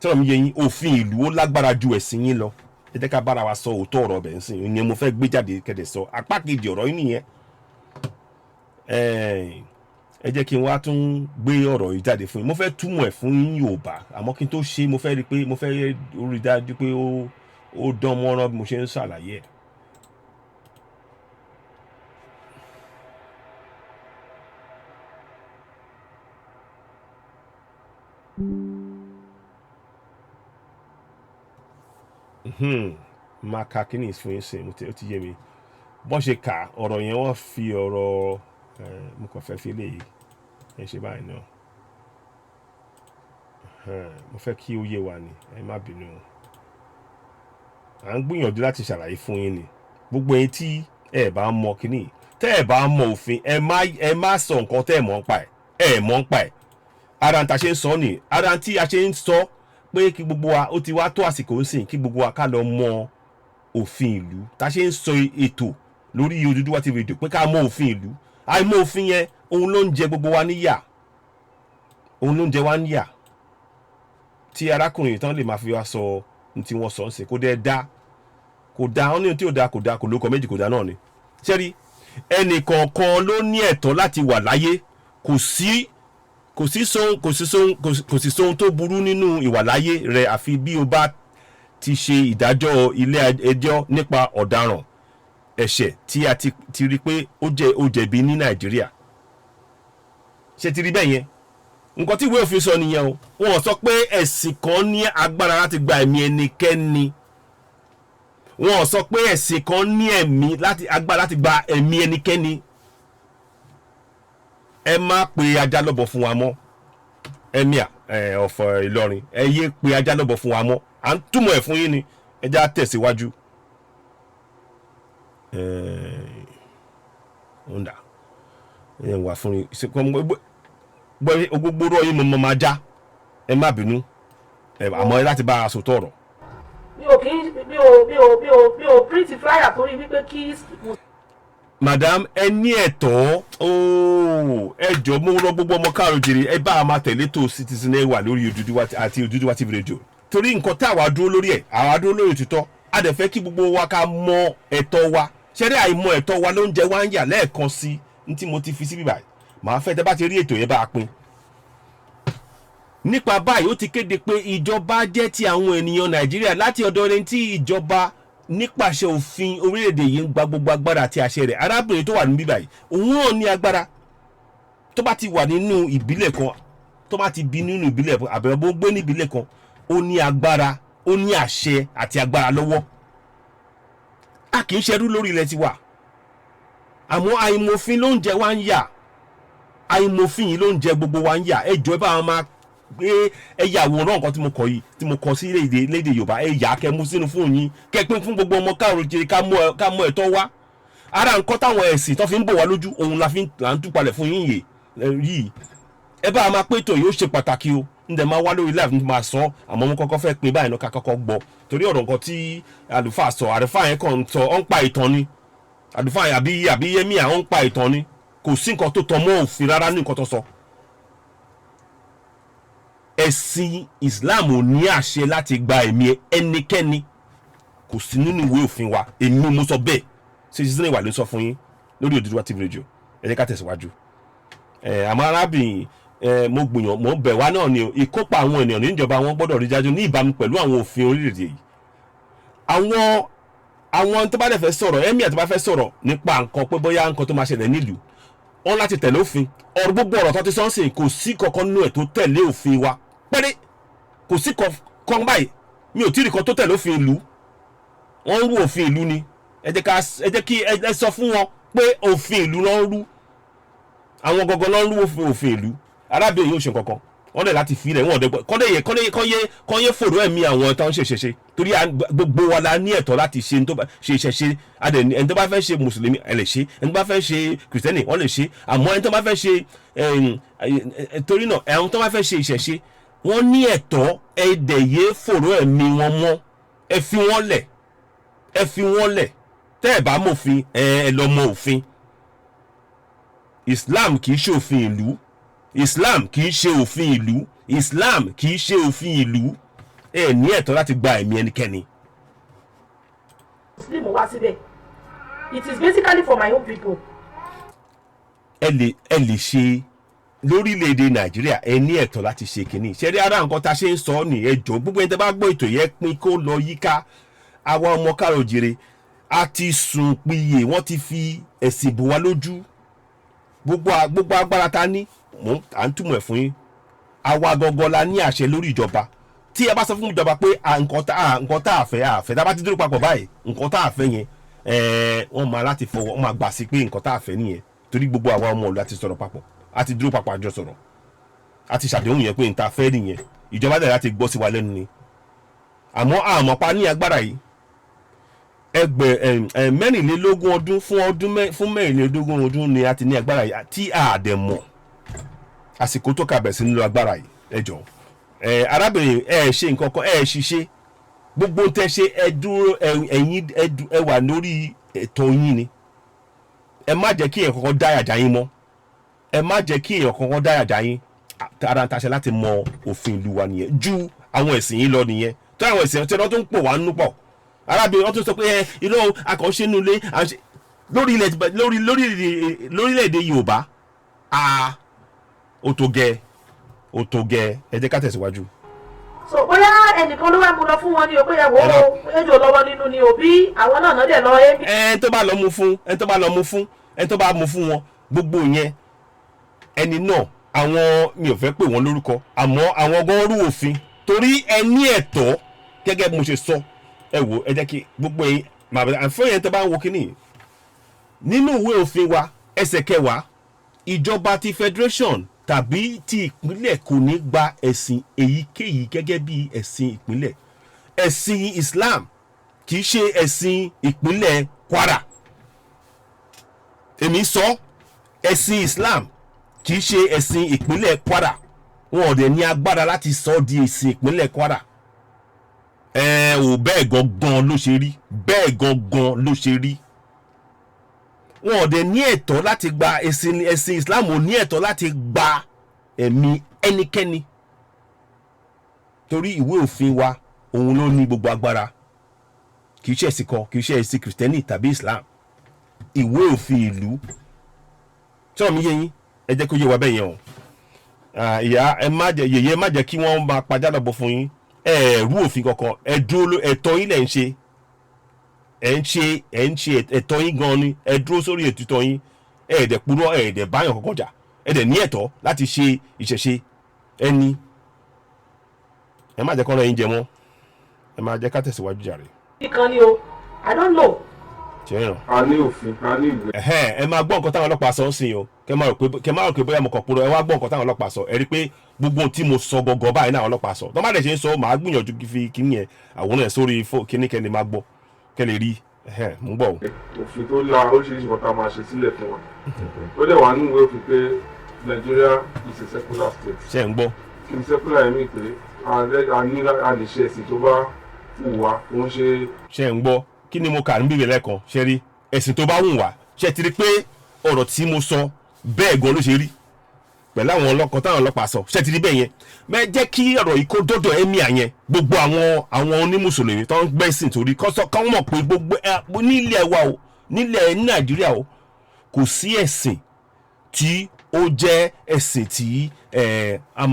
tọ́lọ̀ mi yẹ yín òfin ìlú ó lágbára ju ẹ̀sìn yín lọ. ẹ jẹ́ ká bára wa sọ òótọ́ ọ̀rọ̀ ọbẹ̀ ńsìn ni mo fẹ́ gbé jáde kẹ́dẹ̀ sọ apá kejì ọ̀rọ̀ yín nìyẹn. ẹ jẹ́ kí n wá tún gbé ọ̀rọ̀ yìí jáde fún yín mo fẹ́ túmọ̀ ẹ̀ fún yín Yorùbá àmọ́ kí n tó ṣe mo fẹ́ rí pé mo fẹ́ rí dájú pé ó dán mọ́rán bí mo ṣe ń ṣàlàyé ẹ̀. máa ka kíní fún yín sìn ó ti yé mi bọ́n ṣe kà ọ̀rọ̀ yẹn wọ́n fi ọ̀rọ̀ mo kàn fẹ́ fi léyìí ẹ ṣe báyìí náà mo fẹ́ kí ó yé wa ni ẹ má bínú à ń gbìyànjú láti ṣàlàyé fún yín ni gbogbo ẹ̀yin tí ẹ bá mọ kíní tẹ́ ẹ bá mọ òfin ẹ má sọ nǹkan tẹ́ ẹ mọ̀ ń pa ẹ mọ̀ ń pa ẹ ara ń ta ṣe ń sọ ni ara tí a ṣe ń sọ pé kí gbogbo wa ó ti wá tó àsìkò ń sìn kí gbogbo wa ká lọ mọ òfin ìlú ta ṣe ń sọ ètò lórí Oduduwa TV rédíò pé ká mọ òfin ìlú àìmọ̀ òfin yẹn òun ló ń jẹ gbogbo wa níyà òun ló ń jẹ wá níyà tí arákùnrin tán lè máa fi wá sọ ní tí wọ́n sọ ń sè kó dẹ́ dá kò dá wọn ní ohun tí ò dá kò dá kò lóko méjì kò dá náà ni sẹ́rí ẹnì kọ̀ọ̀kan ló ní ẹ̀tọ́ láti wà láyé kò sí sóhun tó burú nínú ìwàláyé rẹ àfi bí o bá ti ṣe ìdájọ́ ilé ẹjọ́ nípa ọ̀daràn ẹ̀ṣẹ̀ tí a ti rí pé ó jẹ̀bi ní Nàìjíríà ṣe ti rí bẹ́ẹ̀ yẹn nǹkan tí ìwé òfin sọ nìyẹn o wọn sọ pé ẹ̀sìn kan ní agbára láti gba ẹ̀mí ẹnikẹ́ni wọn sọ pé ẹ̀sìn kan ní agbára láti gba ẹ̀mí ẹnikẹ́ni ẹ má pe ajá lọ́bọ̀ fún wa mọ́ Emir ọ̀fọ̀ Ìlọrin ẹ yé pe ajá lọ́bọ̀ fún wa mọ́ à ń túmọ̀ ẹ̀ fún yín ni ẹ já tẹ̀síwájú. Onda ẹ wà fún yín gbogbo rọ yín mo máa já ẹ má bínú àmọ́ ẹ láti bá a sòtọ́ ọ̀rọ̀. mi ò print flyer torí wípé kí. Madam ẹ ní ẹ̀tọ́ ẹ jọ̀ọ́ mo rọ gbogbo ọmọ káàrọ̀ jèrè ẹ bá a máa tẹ̀lé tó Citizen ẹ wà lórí Oduduwa àti Oduduwa TV rédíò torí nǹkan tá àwa dúró lórí ẹ̀ àwa dúró lórí òtítọ́ a dẹ̀ fẹ́ kí gbogbo wa ká mọ ẹ̀tọ́ wa ṣẹ́rí àìmọ̀ ẹ̀tọ́ wa ló ń jẹ wá ń yà lẹ́ẹ̀kan sí ní tí mo ti fi síbí báyìí màá fẹ́ tẹ́ bá ti rí ètò yẹn bá a pín. nípa báyìí ó ti kéde pé ìjọba jẹ́ ti àwọn ènìyàn Nàìjíríà láti ọ̀dọ̀ ẹni tí ìjọba nípasẹ̀ òfin orílẹ̀-èdè yìí ń gba gbogbo agbára àti àṣẹ rẹ̀ arábìnrin tó wà níbí báyìí òun náà ní agbára tó bá ti wà nínú ìbílẹ̀ kan tó bá ti bí nínú ìbílẹ̀ àbẹ̀rẹ̀ bó gbé ní ìbílẹ̀ kan ó ní agbára ó ní àṣẹ àti agbára lọ́wọ́ a kì í ṣerú lórí ilẹ̀ tiwa àmọ́ àìmọ̀fin ló ń jẹ wá ń yà àìmọ̀fin yìí ló ń jẹ gbogbo wa ń yà ẹ jọ̀ọ́ ẹ bá wọn máa gbé ẹyà àwòrán nǹkan tí mo kọ yìí tí mo kọ sí lédè Yorùbá ẹ yà á kẹ́ mú sínú fún yín kẹ́ pín fún gbogbo ọmọ káàrọ̀ jèrè ká mọ ẹ̀tọ́ wa ara nǹkan táwọn ẹ̀sìn tó fi ń bò wá lójú òun là ń túpalẹ̀ fún yín yìí ẹ bá a máa pé ètò yìí ó ṣe pàtàkì o ń dẹ̀ máa wá lórí live ní máa sọ àmọ́ mo kọ́kọ́ fẹ́ pin báyìí náà ká kọ́kọ́ gbọ́ torí ọ̀rọ̀ nǹkan tí àlùfáà sọ àlùfáà yẹn kàn ń sọ ọ́n pa ìtàn ni àlùfáà àbí yẹmí à ń pa ìtàn ni kò sí nǹkan tó tọ́ mọ́ òfin rárá ní nǹkan tó sọ. ẹ̀sìn Islam ò ní àṣẹ láti gba ẹ̀mí ẹnikẹ́ni kò sí nínú ìwé òfin wa èmi mo sọ bẹ́ẹ̀ Citizen wà ló sọ fún yín lórí Oduduwa TV rédíò ẹ jẹ́ ká tẹ̀síwájú. àmọ́ arábìnrin mo bẹ̀ wá náà ni ìkópa àwọn ènìyàn níjọba wọn gbọ́dọ̀ rí jáde ní ìbámu pẹ̀lú àwọn òfin orílẹ̀-èdè yìí. àwọn tó bá dẹ̀ fẹ́ sọ̀rọ̀ Emir tó bá fẹ́ sọ̀rọ̀ nípa nǹkan pé bóyá nǹkan tó máa ṣẹlẹ̀ nílùú wọn láti tẹ̀lé òfin ọ̀rọ̀ gbogbo ọ̀rọ̀ tó ti sọ́nsìn kò sí kankan nínú ẹ̀ tó tẹ̀lé òfin wa pẹ́rẹ́ kò sí kan báyìí mi ò tí ì rí kan tó tẹ̀lé òfin ìlú wọ́n ń rú òfin ìlú ni ẹ jẹ́ kí ẹ sọ fún wọn pé òfin ìlú ló ń rú àwọn gangan ló ń rú òfin ìlú arábìnrin yóò ṣe kankan wọ́n dẹ̀ láti fi ilẹ̀ wọn ọ̀dẹ́gbọ́ kọ́ yé fòrò ẹ̀mí àwọn tó ń ṣe torí gbogbo wa la ní ẹ̀tọ́ láti ṣe ìṣẹ̀ṣe ẹni tó bá fẹ́ ṣe mùsùlùmí ẹ lè ṣe ẹni tó bá fẹ́ ṣe kìrìsìtẹ́nì wọ́n lè ṣe àmọ́ ẹni tó bá fẹ́ ṣe torí náà ẹni tó bá fẹ́ ṣe ìṣẹ̀ṣe wọ́n ní ẹ̀tọ́ ẹ̀dẹ̀yẹ fòrò ẹ̀mí wọn mọ́ ẹ fi wọ́n lẹ̀ tẹ́ ẹ̀ bá mọ̀fin ẹ lọ mọ òfin. Islam kì í ṣe òfin ìlú, Islam kì í ṣe òfin ìlú, Islam kì í ṣe òfin ìlú. Ẹ ní ẹ̀tọ́ láti gba ẹ̀mí ẹnikẹ́ni. Muslim wá síbẹ̀. It is basically for my own people. Ẹ lè ṣe lórílẹ̀‐èdè Nàìjíríà ẹ ní ẹ̀tọ́ láti ṣe kínní. Ṣẹ́rí ara nǹkan tá a ṣe ń sọ ní ẹjọ́ gbogbo ẹni tẹ́ bá gbọ́ ètò yẹn pín kó lọ yíká. Àwa ọmọ káàrọ̀ òjìrè a ti sùn piyè wọ́n ti fi ẹ̀sìn bò wá lójú. Gbogbo agbára ta ní à ń túmọ̀ ẹ̀ fún yín. Àwa gangan la ní àṣẹ lórí ìjọba. Tí ẹ bá sọ fún ìjọba pé nǹkan tá a fẹ́ tá a bá ti dúró papọ̀ báyìí nǹkan tá a fẹ́ yẹn wọ́n máa láti fọwọ́ wọ́n máa gbà sí pé nǹkan tá a fẹ́ nìyẹn torí gbogbo àwa ọmọ ìlú àti sọ̀rọ̀ papọ̀ àti dúró papọ̀ àjọ sọ̀rọ̀ àti ṣàdéhùn yẹn pé nǹkan tá a fẹ́ nìyẹn ìjọba dẹ̀ láti gbọ́ sí wa lẹ́nu ni. Àmọ́ àmọ́pá ní agbára yìí mẹ́rìnlélógún ọdún fún mẹ́rìnlélógún ọdún ni a ti ní agbára yìí tí a dẹ̀ mọ̀ àsìkò tó kà bẹ̀ sí nílò agbára yìí ẹ jọ̀ọ́. Arábìnrin ṣe nǹkan kan ṣiṣẹ́ gbogbo tẹ́ ṣe ẹ dúró ẹ̀yin ẹ wà lórí ẹ̀tọ́ yín ni. Ẹ má jẹ́ kí èèyàn kankan dá àjà yín mọ́, ẹ má jẹ́ kí èèyàn kankan dá àjà yín. Ara ń taṣẹ láti mọ òfin ìlú wa nìyẹn ju àwọn ẹ̀sìn yín lọ nìyẹn. Tó àwọn ẹ̀sìn ọtí tó ń pò wá nínú pọ̀. Arábìnrin wọn tún sọ pé irọ́ akànṣe nínú ilé lórílẹ̀‐èdè Yorùbá ó tó gẹ ẹ jẹ́ ká tẹ̀síwájú. So bóyá ẹnìkan ló wá mú lọ fún wọn ní o pé ẹ wò ó ejò lọ́wọ́ nínú ni o bí àwọn náà dẹ̀ lọ ẹ́. ẹni tó bá lọ mú fún wọn gbogbo yẹn ẹni náà àwọn mi ò fẹ́ pè wọ́n lórúkọ àmọ́ àwọn gan rú òfin torí ẹ ní ẹ̀tọ́ gẹ́gẹ́ bí mo ṣe sọ ẹ wò ẹ jẹ́ kí gbogbo yẹn àfẹ́ yẹn tó bá ń wo kínní nínú ìwé òfin wa ẹsẹ̀ 10 ìjọba ti federation tàbí ti ìpínlẹ̀ kò ní gba ẹ̀sìn èyíkéyìí gẹ́gẹ́ bí ẹ̀sìn ìpínlẹ̀. Ẹ̀sìn Islam kì í ṣe ẹ̀sìn ìpínlẹ̀ Kwara. Èmi sọ ẹ̀sìn Islam kì í ṣe ẹ̀sìn ìpínlẹ̀ Kwara. Wọn ò dẹ̀ ní agbára láti sọ ọ́ di ẹ̀sìn ìpínlẹ̀ Kwara. Bẹ́ẹ̀ gangan ló ṣe rí. Wọn ò dẹ̀ ní ẹ̀tọ́ láti gba ẹ̀sìn Islam ò ní ẹ̀tọ́ láti gba ẹ̀mí ẹnikẹ́ni torí ìwé òfin wa òun ló ní gbogbo agbára kì í ṣe ẹ̀sìn kan kì í ṣe ẹ̀sìn kìrìtẹ́nì tàbí Islam ìwé òfin ìlú tí wọ́n mi yé yín ẹ jẹ́ kó yé wa bẹ́ẹ̀ yẹn o ìyá yèyé má jẹ́ kí wọ́n máa pàjá lọ́bọ̀ fún yín rú òfin kankan ẹ dúró ẹ̀tọ́ yín lẹ̀ ń ṣe ẹ ń ṣe ẹ̀tọ́ yín gan ni ẹ dúró sórí ètùtọ́ yín ẹ̀ẹ́dẹ̀ purọ́ ẹ̀ẹ́dẹ̀ báyọ̀ kankan jà ẹ̀ẹ́dẹ̀ ní ẹ̀tọ́ láti ṣe ìṣẹ̀ṣe ẹni ẹ má jẹ́ kọ́ lọ́yìn jẹ mọ́ ẹ má jẹ́ ká tẹ̀síwájú jàre. kíkan ni o I don't know. ṣẹ́yìn. a ní òfin a ní ìwé. ẹ máa gbọ́ nǹkan táwọn ọlọ́pàá sọ ń sìn o kẹ máa rò pé bóyá mo kàn purọ́ ẹ wá gbọ́ nǹkan táwọn ọlọ́pàá sọ ẹ rí i pé gbogbo ohun tí mo sọ gọgọ báyìí náà ọlọ́pàá sọ tó má dẹ̀ ṣe ń sọ màá gbìyànjú fi kíní yẹn àwòrán ẹ̀ sórí kíní kẹ́ni máa gbọ́ kẹ́ lè rí mú gbọ́ o. òfin tó la oríṣiríṣi kan tá a máa ṣe sílẹ̀ fún wa ó dẹ̀ wà nínú ìwé òfin pé Nigeria is a secular state. ṣé ń gbọ́. kí n secular yẹn mi pé a lè ṣe ẹ̀sìn tó bá wù wá kó ń ṣe. ṣé ń gbọ́ kí ni mo kà ní bíbélì lẹ́ẹ̀kan ṣe rí ẹ̀sìn tó bá wù wá ṣe ti rí pé ọ̀rọ̀ tí mo sọ bẹ́ẹ̀ gan ló ṣe rí pẹ̀lú àwọn ọlọ́kọ̀ táwọn ọlọ́pàá sọ ṣe ti rí bẹ́ẹ̀ yẹn mẹ́ jẹ́ kí ọ̀rọ̀ yìí kó dọ́dọ̀ ẹ̀mí àyẹn gbogbo àwọn onímùsùlùmí tó ń gbẹ́sìn torí kọ́ mọ̀ pé gbogbo nílẹ̀ wa o nílẹ̀ Nàìjíríà o kò sí ẹ̀sìn tí ó jẹ́ ẹ̀sìn tí a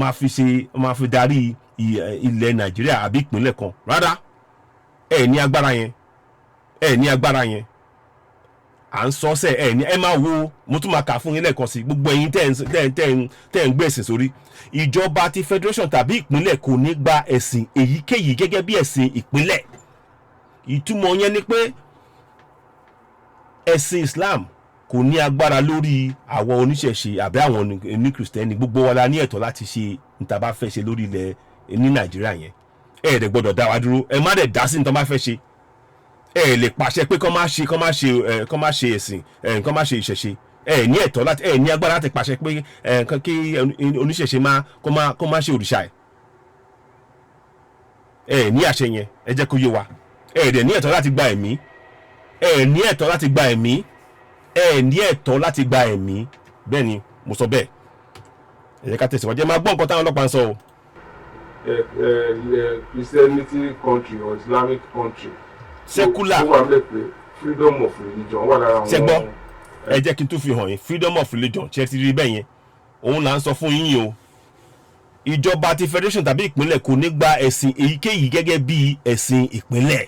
máa fi darí ilẹ̀ Nàìjíríà àbí ìpínlẹ̀ kan rárá ní agbára yẹn à ń sọ sẹ ẹ máa wo mo tún máa kà fún yín lẹ́ẹ̀kan sí gbogbo ẹ̀yin tẹ́ ń gbé ẹ̀sìn sórí ìjọba ti federation tàbí ìpínlẹ̀ kò ní gba ẹ̀sìn èyíkéyìí gẹ́gẹ́ bí ẹ̀sìn ìpínlẹ̀ ìtumọ̀ yẹn ni pé ẹ̀sìn Islam kò ní agbára lórí àwọn oníṣẹ̀ṣe àbí àwọn oníkristẹni gbogbo wa la ní ẹ̀tọ́ láti ṣe níta bá fẹ́ ṣe lórí ilẹ̀ ní Nàìjíríà yẹn dẹ̀ gbọ́dọ̀ dá wa dúró ẹ má dẹ̀ dá sí níta bá fẹ́ ṣe lè pàṣẹ pé kọ́ máa ṣe ẹ̀sìn kọ́ máa ṣe ìṣẹ̀ṣe ní ẹ̀tọ́ láti ní agbára láti pàṣẹ pé kí oníṣẹ̀ṣe kọ́ máa ṣe òrìṣà ẹ ní àṣẹ yẹn ẹ jẹ́ kó yé wa ẹ dẹ̀ ní ẹ̀tọ́ láti gba ẹ̀mí ẹ ní ẹ̀tọ́ láti gba ẹ̀mí ẹ ní ẹ̀tọ́ láti gba ẹ̀mí bẹ́ẹ̀ ni mo sọ bẹ́ẹ̀ ẹ jẹ́ ká tẹ̀síwájú ẹ máa gbọ́ nǹkan táwọn ọlọ́pàá ń sọ o. Christianity country or Islamic country. Secular. ó wà bẹ́ẹ̀ pé freedom of religion wà lára wọn. ṣẹgbọ́n ẹ jẹ́ kí n tún fi hàn yín freedom of religion ṣe ti rí bẹ́ẹ̀ yẹn òun là ń sọ fún yín o ìjọba ti federation tàbí ìpínlẹ̀ kò ní gba ẹ̀sìn èyíkéyìí gẹ́gẹ́ bí ẹ̀sìn ìpínlẹ̀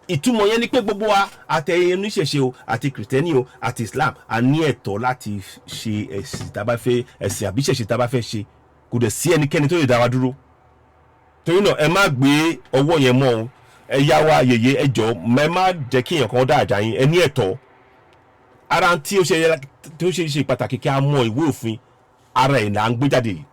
ìtumọ̀ yẹn ni pé gbogbo wa àtẹ̀yẹ oníṣẹ̀ṣe o àti kìrìtẹ́nì o àti Islam a ní ẹ̀tọ́ láti ṣe ẹ̀sìn tá a bá fẹ́ ẹ̀sìn àbí ṣẹ̀ṣe tá a bá fẹ́ ṣe kò dẹ̀ sí ẹnikẹ́ni tó lè dá wa dúró torí náà ẹ má gbé ọwọ́ yẹn mọ́ o ẹ yá wa yèyé ẹ jọ ẹ má jẹ́ kí èèyàn kan dá àjà yín ẹ ní ẹ̀tọ́ ara tí ó ṣe pàtàkì kí a mọ ìwé òfin ara ẹ̀ là ń gbé jáde yìí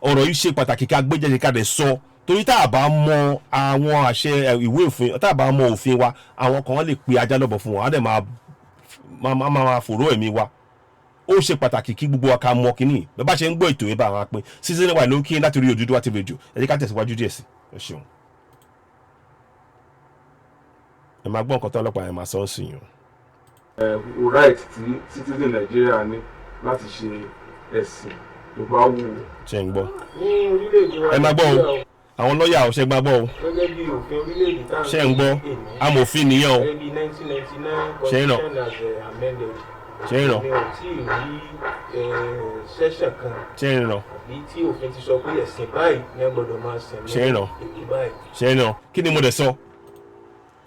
ọ̀rọ̀ yìí ṣe pàtàkì ká gbé jáde ká dẹ̀ sọ torí tá a bá mọ àwọn àṣẹ ìwé òfin tá a bá mọ òfin wa àwọn kan lè pe ajá lọ́bọ̀ fún wọn á dẹ̀ máa fòró ẹ̀mí wa ó ṣe pàtàkì kí gbogbo wa ká mọ kínní bẹ́ẹ̀ bá ṣe ń gbọ́ ètò yẹn bá àwọn apin season wà ló ń kí láti rí Oduduwa TV radio ẹ jẹ́ ká tẹ̀síwájú díẹ̀ sí ẹ ṣeun ẹ máa gbọ́ nǹkan tó ọlọ́pàá ẹ máa sọ ọ́ sí yín o. Right tí citizen Nigeria ní láti ṣe ẹ̀sìn tó bá wù ú. ṣe ń gbọ́ ní orílẹ̀-èdè wa ẹ máa gbọ́ o àwọn lọ́ọ̀yà ò ṣe gbá gbọ́ o gẹ́gẹ́ bí òfin orílẹ̀-èdè tá à ń ṣe ń gbọ́ amòfin nìyẹn o ẹbí 1999 ṣe ń ràn constitution as amended ṣe ń ràn mi ò tí ì rí session kan ṣe ń ràn àbí tí òfin ti sọ pé ẹ̀sìn báyìí ní ẹ gbọ́dọ̀ máa sìn ní ṣe ń ràn èdè báyìí. ṣe ń ràn kí ni mo dẹ̀ sọ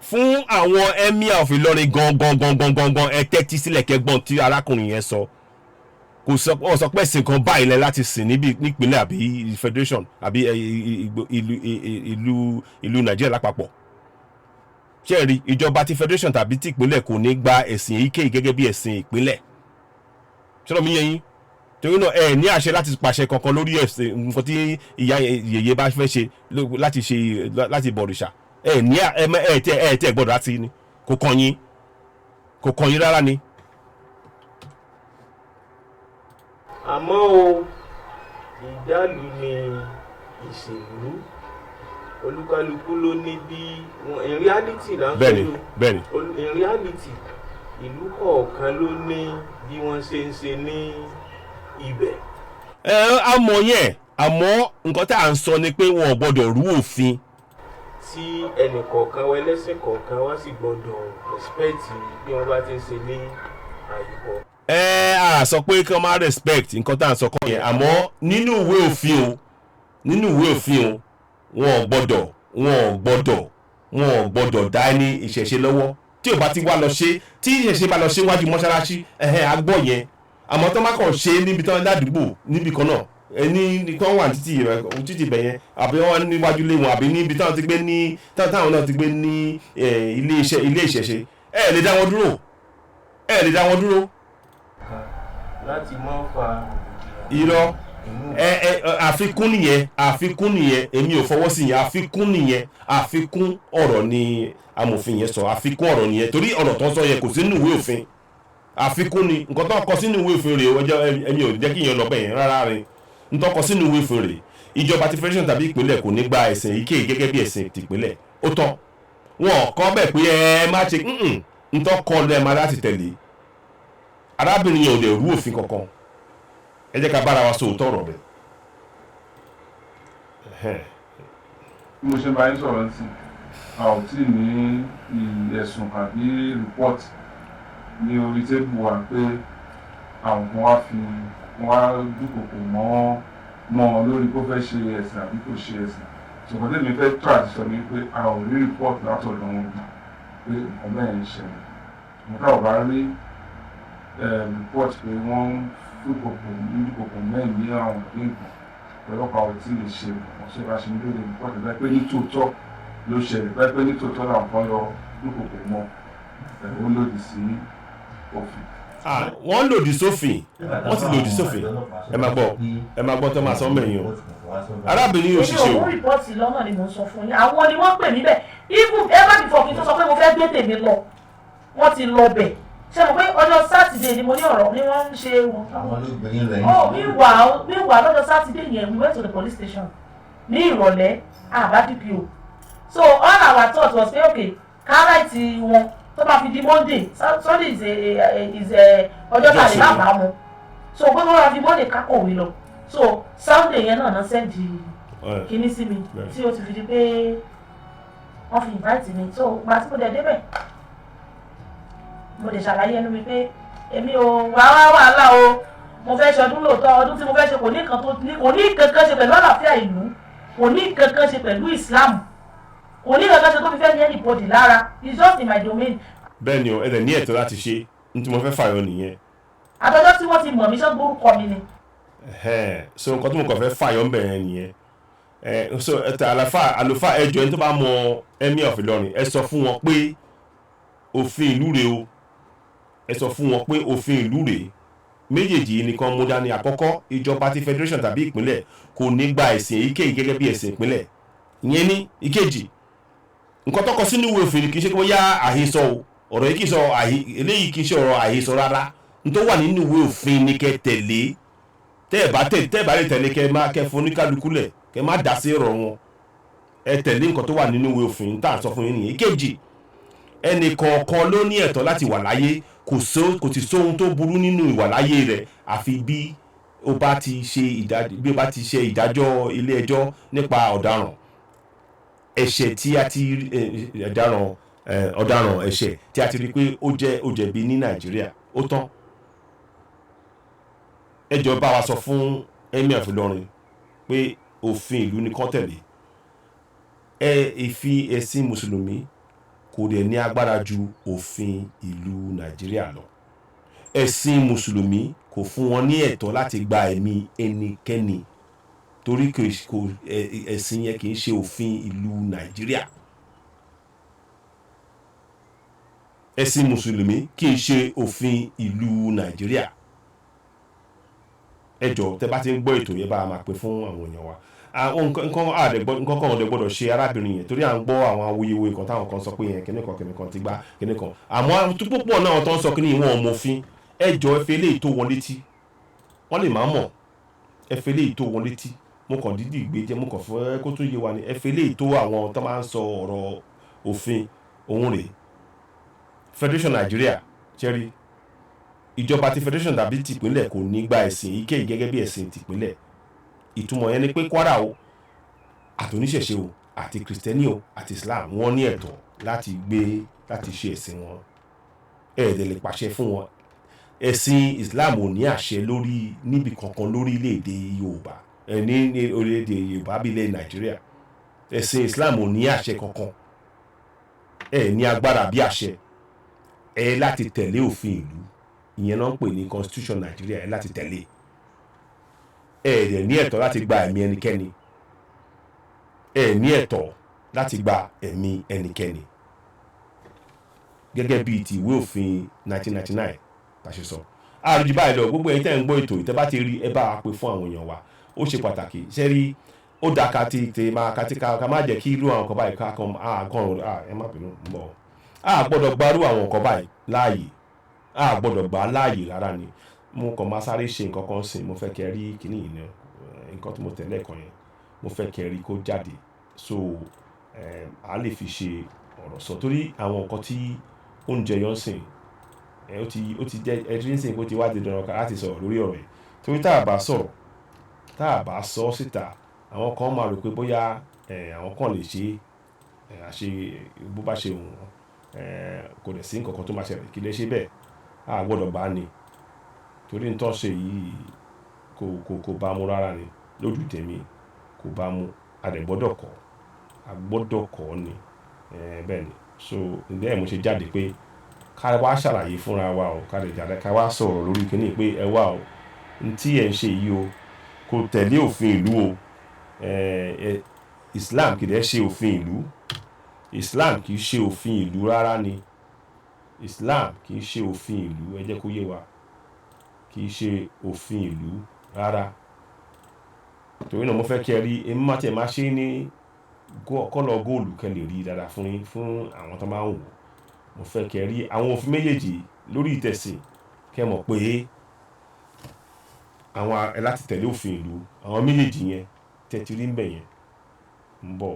fún àwọn emir of Ìlọrin gangan ẹ tẹ́tí sílẹ̀ kẹgbọ́n tí arákùnrin yẹn sọ kò sọ pé ẹ̀sìn kan báyìí lẹ láti sìn nípínlẹ̀ àbí federation àbí ìlú Nàìjíríà lápapọ̀ ṣé rí ìjọba ti federation tàbí ti ìpínlẹ̀ kò ní gba ẹ̀sìn èyíkéyìí gẹ́gẹ́ bí ẹ̀sìn ìpínlẹ̀ ṣé lọ́mú yẹn yín torí náà ẹ ní àṣẹ láti pàṣẹ kankan lórí ẹ̀sìn nǹkan tí ìyá yèyé bá fẹ́ ṣe láti bọ̀rìṣà ẹ ní ẹ tẹ gbọ́dọ̀ láti ní kò kàn yín rárá ni. àmọ́ o ìdálù ni ìṣèlú olúkálukú ló ní bí in reality là ń sọ bẹ́ẹ̀ni in reality ìlú kọ̀ọ̀kan ló ní bí wọ́n ṣe ń ṣe ní ibẹ̀. àmọ́ yẹn àmọ́ nǹkan tá à ń sọ ni pé wọn ò gbọ́dọ̀ rú òfin. tí ẹnì kọ̀ọ̀kan wa ẹlẹ́sìn kọ̀ọ̀kan wá sì gbọ́dọ̀ respect bí wọ́n bá ti ń ṣe ní àyíkọ́. A sọ pé kí wọ́n máa respect nǹkan tá à ń sọ kọ́ yẹn àmọ́ nínú ìwé òfin o wọn ò gbọ́dọ̀ dá ní ìṣẹ̀ṣe lọ́wọ́ tí ò bá ti wá lọ ṣe tí ìṣẹ̀ṣe bá lọ ṣe wájú mọ́ṣáláṣí agbọ́ yẹn àmọ́ tó má kàn ṣe níbi tán ládùúgbò níbi kan náà ẹni kan wà títì bẹ̀ yẹn àbí wọ́n níwájú lé wọn àbí níbi táwọn ti gbé ní táwọn náà ti gbé ní ilé ìṣẹ̀ṣe ẹ lè dá wọn dúró. láti mọ́ fa irọ́ àfikún nìyẹn èmi ò fọwọ́ sí yẹn àfikún ọ̀rọ̀ ni amòfin yẹn sọ àfikún ọ̀rọ̀ nìyẹn torí ọ̀rọ̀ tó ń sọ yẹn kò sí nínú ìwé òfin àfikún ni nǹkan tó ń kọ sínú ìwé òfin rèé ẹmi ò jẹ́ kí yẹn lọ bẹ́ẹ̀ yẹn rárá rẹ̀ ń tó ń kọ sínú ìwé òfin rèé ìjọba ti federation tàbí ìpínlẹ̀ kò ní gba ẹ̀sìn èyíkéyìí gẹ́gẹ́ bí ẹ̀sìn tìpínlẹ̀ ó tọ́ wọn kọ́ bẹ́ẹ̀ pé ẹ má ṣe ń tọ́ kọ́ lẹ́ẹ̀ máa láti tẹ̀lé arábìnrin yẹn ò lè rú òfin kankan ẹ jẹ́ ká bára wa sòótọ́ ọ̀rọ̀ bẹ́ẹ̀. bí mo ṣe bá yín sọ̀rọ̀ sí a ò tí ní ẹ̀sùn àbí report ní orí tébù wa pé àwọn kan wá dúkòkò mọ́ ọ lórí kó fẹ́ ṣe ẹ̀sìn àbí kò ṣe ẹ̀sìn ṣùgbọ́n tèmi fẹ́ tó àti sọ ni pé a ò rí report látọ̀dọ̀ wọn gbà pé nǹkan bẹ́ẹ̀ ń ṣẹlẹ̀ mo ká ò bá rí report pé wọ́n dúkòkò mẹ́rin ní àwọn ìgbìmọ̀ ọlọ́pàá ò tí lè ṣe ọ̀ṣẹ́ bá ṣe ń lóde report bẹ́ẹ̀ pé ní tòótọ́ ló ṣẹlẹ̀ bẹ́ẹ̀ pé ní tòótọ́ làwọn kan lọ dúkòkò mọ́ ó lòdì sí òfin. wọ́n lòdì sófin wọ́n ti lòdì sófin ẹ máa gbọ́ tó máa sọ mẹ́rin o arábìnrin yóò ṣiṣẹ́ o. èmi ò mú rìpọ́ọ̀tì lọ́nà ni mo sọ fún yín àwọn ni wọ́n pè mí bẹ́ẹ̀ even ever before kí n tó sọ pé mo fẹ́ gbé tèmi lọ wọ́n ti lọ bẹ̀ ṣe mo pé ọjọ́ sátidé ni mo ní ọ̀rọ̀ ni wọ́n ń ṣe wọn. àwọn olóògbéyìn rẹ̀ wíwà lọ́jọ́ sátidé yẹn we went to the police station ní ìrọ̀lẹ́ àbá DPO so all our thought was pé okay ká ráìtì wọn tó bá fi di Monday Sunday is ọjọ́ tàbí lábàá mu so pé wọ́n ra fi Monday ká kọ̀wé lọ so Sunday yẹn náà sẹ́ndì kíní sí mi tí ó ti fi di pé wọ́n fi invite mi so gba tí mo dẹ̀ débẹ̀ mo lè ṣàlàyé ẹnu mi pé èmi ò wàhálà o mo fẹ́ ṣọdún lóòótọ́ ọdún tí mo fẹ́ ṣe kò ní kankan ṣe pẹ̀lú àlàáfíà ìlú kò ní kankan ṣe pẹ̀lú Islam kò ní kankan ṣe tó fi fẹ́ ní anybody lára it's just in my domain. bẹ́ẹ̀ ni o ẹ̀dẹ̀ ní ẹ̀tọ́ láti ṣe ní tí mo fẹ́ fàyọ nìyẹn. àtọ́jọ́ tí wọ́n ti mọ̀ mí ṣọ́ gbórúkọ mi ni. so nǹkan tí mo kàn fẹ́ fàyọ ń bẹ̀rẹ̀ nìyẹn so àlùfáà ẹjọ́ ẹni tó bá mọ Emir of Ìlọrin ẹ sọ fún wọn pé òfin ìlú rèé o ẹ sọ fún wọn pé òfin ìlú rèé méjèèjì nìkan mú dání. àkọ́kọ́ ìjọba ti federation tàbí ìpínlẹ̀ kò ní gba ẹ̀sìn èyíkéyìí gẹ́gẹ́ bí ẹ̀sìn ìpínlẹ̀ ìyẹn ní ìkejì nǹkan tọkọ sínú ìwé òfin kì í ṣe pé bóyá àhesọ o ọ̀rọ̀ yìí kì í sọ eléyìí kì í ṣe ọ̀rọ̀ àhesọ rárá nítorí wà nínú ìwé òfin ni kẹ́ tẹ̀lé tẹ́ ẹ̀ bá lè tẹ̀lé kẹ́ fún oníkálukú lẹ̀ kẹ́ má dá sí ọ̀rọ̀ wọn ẹ tẹ̀lé nǹkan tó wà nínú ìwé òfin tá à ń sọ fún yín nìyẹn ìkejì ẹnì kọ̀ọ̀kan ló ní ẹ̀tọ́ láti wà láyé kò sì sóhun tó burú nínú ìwà láyé rẹ̀ àfi bí ó bá ti ṣe ìdájọ́ ilé ẹjọ́ nípa ọ̀daràn ẹ̀ṣẹ̀ tí a ti ọ̀daràn ẹ̀ṣẹ̀ tí a ti rí pé ó jẹ̀bi ní Nàìjíríà ó tán ẹjọ́ bá wa sọ fún Emir of Ìlọrin pé òfin ìlú ni kán tẹ̀lé ìfi ẹ̀sìn mùsùlùmí kò dẹ̀ ní agbára ju òfin ìlú Nàìjíríà lọ ẹ̀sìn mùsùlùmí kò fún wọn ní ẹ̀tọ́ láti gba ẹ̀mí ẹnikẹ́ni torí ẹ̀sìn yẹn kì í ṣe òfin ìlú Nàìjíríà ẹ̀sìn mùsùlùmí kì í ṣe òfin ìlú Nàìjíríà ẹ jọ̀ọ́ tẹ́ bá ti ń gbọ́ ètò yẹn bá a máa pè fún àwọn èèyàn wa nǹkan kan ọ̀dẹ̀ gbọ́dọ̀ ṣe arábìnrin yẹn torí à ń gbọ́ àwọn awuyewuye kan táwọn kan sọ pé yẹn kìnìkan ti gbá kìnìkan àmọ́ púpọ̀ náà tó ń sọ kí ni ìwọ̀n ọmọfin ẹ jọ̀ọ́ ẹ fi eléyìí tó wọn létí wọ́n lè má mọ̀ ẹ fi eléyìí tó wọn létí mo kàn dídì gbé jẹ́ mo kàn fẹ́ kó tún yé wa ni ẹ fi eléyìí tó àwọn tó máa ń sọ ọ̀rọ̀ òfin òun rèé Federation Nigeria cherry ìjọba ti federation tàbí tìpínlẹ̀ kò ní gba ẹ̀sìn èyíkéyìí gẹ́gẹ́ bí ẹ̀sìn tìpínlẹ̀ ìtumọ̀ yẹn ni pé Kwara o àtòníṣẹ̀ṣe o àti Kristẹni o àti Islam wọ́n ní ẹ̀tọ́ láti ṣe ẹ̀sìn wọn ẹ̀ẹ́dẹ̀ lè pàṣẹ fún wọn ẹ̀sìn Islam ò ní àṣẹ lórí níbi kankan lórílẹ̀‐èdè Yorùbá ní orílẹ̀‐èdè Yorùbá bí ilẹ̀ Nàìjíríà ẹ̀sìn Islam ò ní àṣẹ kankan ní agbára bí àṣẹ láti tẹ̀lé òfin ìlú ìyẹn náà ń pè ní constitution Nàìjíríà láti tẹ̀lé ẹ̀ẹ́dẹ̀ ní ẹ̀tọ́ láti gba ẹ̀mí ẹnikẹ́ni ní ẹ̀tọ́ láti gba ẹ̀mí ẹnikẹ́ni gẹ́gẹ́ bíi ti ìwé òfin 1999 tàṣẹ sọ àrùjù báyìí lọ gbogbo ẹ̀yin tẹ́ ń gbọ́ ètò ìtẹ́ bá ti rí ẹ bá wa pè fún àwọn èèyàn wa ó ṣe pàtàkì ṣe rí ó dà ká ti máa ká má jẹ́ kí irú àwọn nǹkan báyìí ká kan ẹ má bínú mọ́ gbọ́dọ̀ gbarú àwọn nǹkan báyìí láàyè gbọ́dọ̀ gbà á láàyè rárá ni mo kàn máa sáré ṣe nǹkan kan sìn mo fẹ́ kẹ́ rí kíní yìí náà nǹkan tí mo tẹ̀lé ẹ̀kan yẹn mo fẹ́ kẹ́ rí kó jáde so a lè fi ṣe ọ̀rọ̀ sọ torí àwọn nǹkan tí oúnjẹ yọ ń sìn ó ti jẹ́ ẹ̀rí ń sìn kó ti wá di dandan ká láti sọ̀rọ̀ lórí ọ̀rọ̀ yìí torí tá a bá sọ̀rọ̀ tá a bá sọ síta àwọn kan máa rò pé bóyá àwọn kan lè ṣe àṣe bó bá ṣe wù wọ́n kò dẹ̀ sí nǹkan kan tó máa ṣẹlẹ̀ kí lè ṣe bẹ́ẹ̀ a gbọ́dọ̀ bá ní torí ń tọ́ ṣe yìí kò bá mu rárá ni lójú tèmi kò bá mu a dẹ̀ gbọ́dọ̀ kọ́ ni bẹ́ẹ̀ ni so ǹdẹ́ ẹ̀ mo ṣe jáde pé ká wá ṣàlàyé fúnra wa o ká lè jáde ká wá sọ̀rọ̀ lórí kíní pé ẹ wá o n tí ẹ̀ ń ṣe yìí o kò tẹ̀lé òfin ìlú o Islam kì í ṣe òfin ìlú Islam kì í ṣe òfin ìlú rárá ni Islam kì í ṣe òfin ìlú ẹ jẹ́ kó yé wa kì í ṣe òfin ìlú rárá torí náà mo fẹ́ kí ẹ rí èmi má tiẹ̀ má ṣe ní kọ́lọ̀ góòlù kẹ́ lè rí dáadáa fún àwọn tó máa ń wò mo fẹ́ kí ẹ rí àwọn òfin méjèèjì lórí ìtẹ̀sìn kẹ́ mọ̀ pé àwọn ẹ láti tẹ̀lé òfin ìlú àwọn méjèèjì yẹn tẹ́tí rí ń bẹ̀ yẹn ń bọ̀.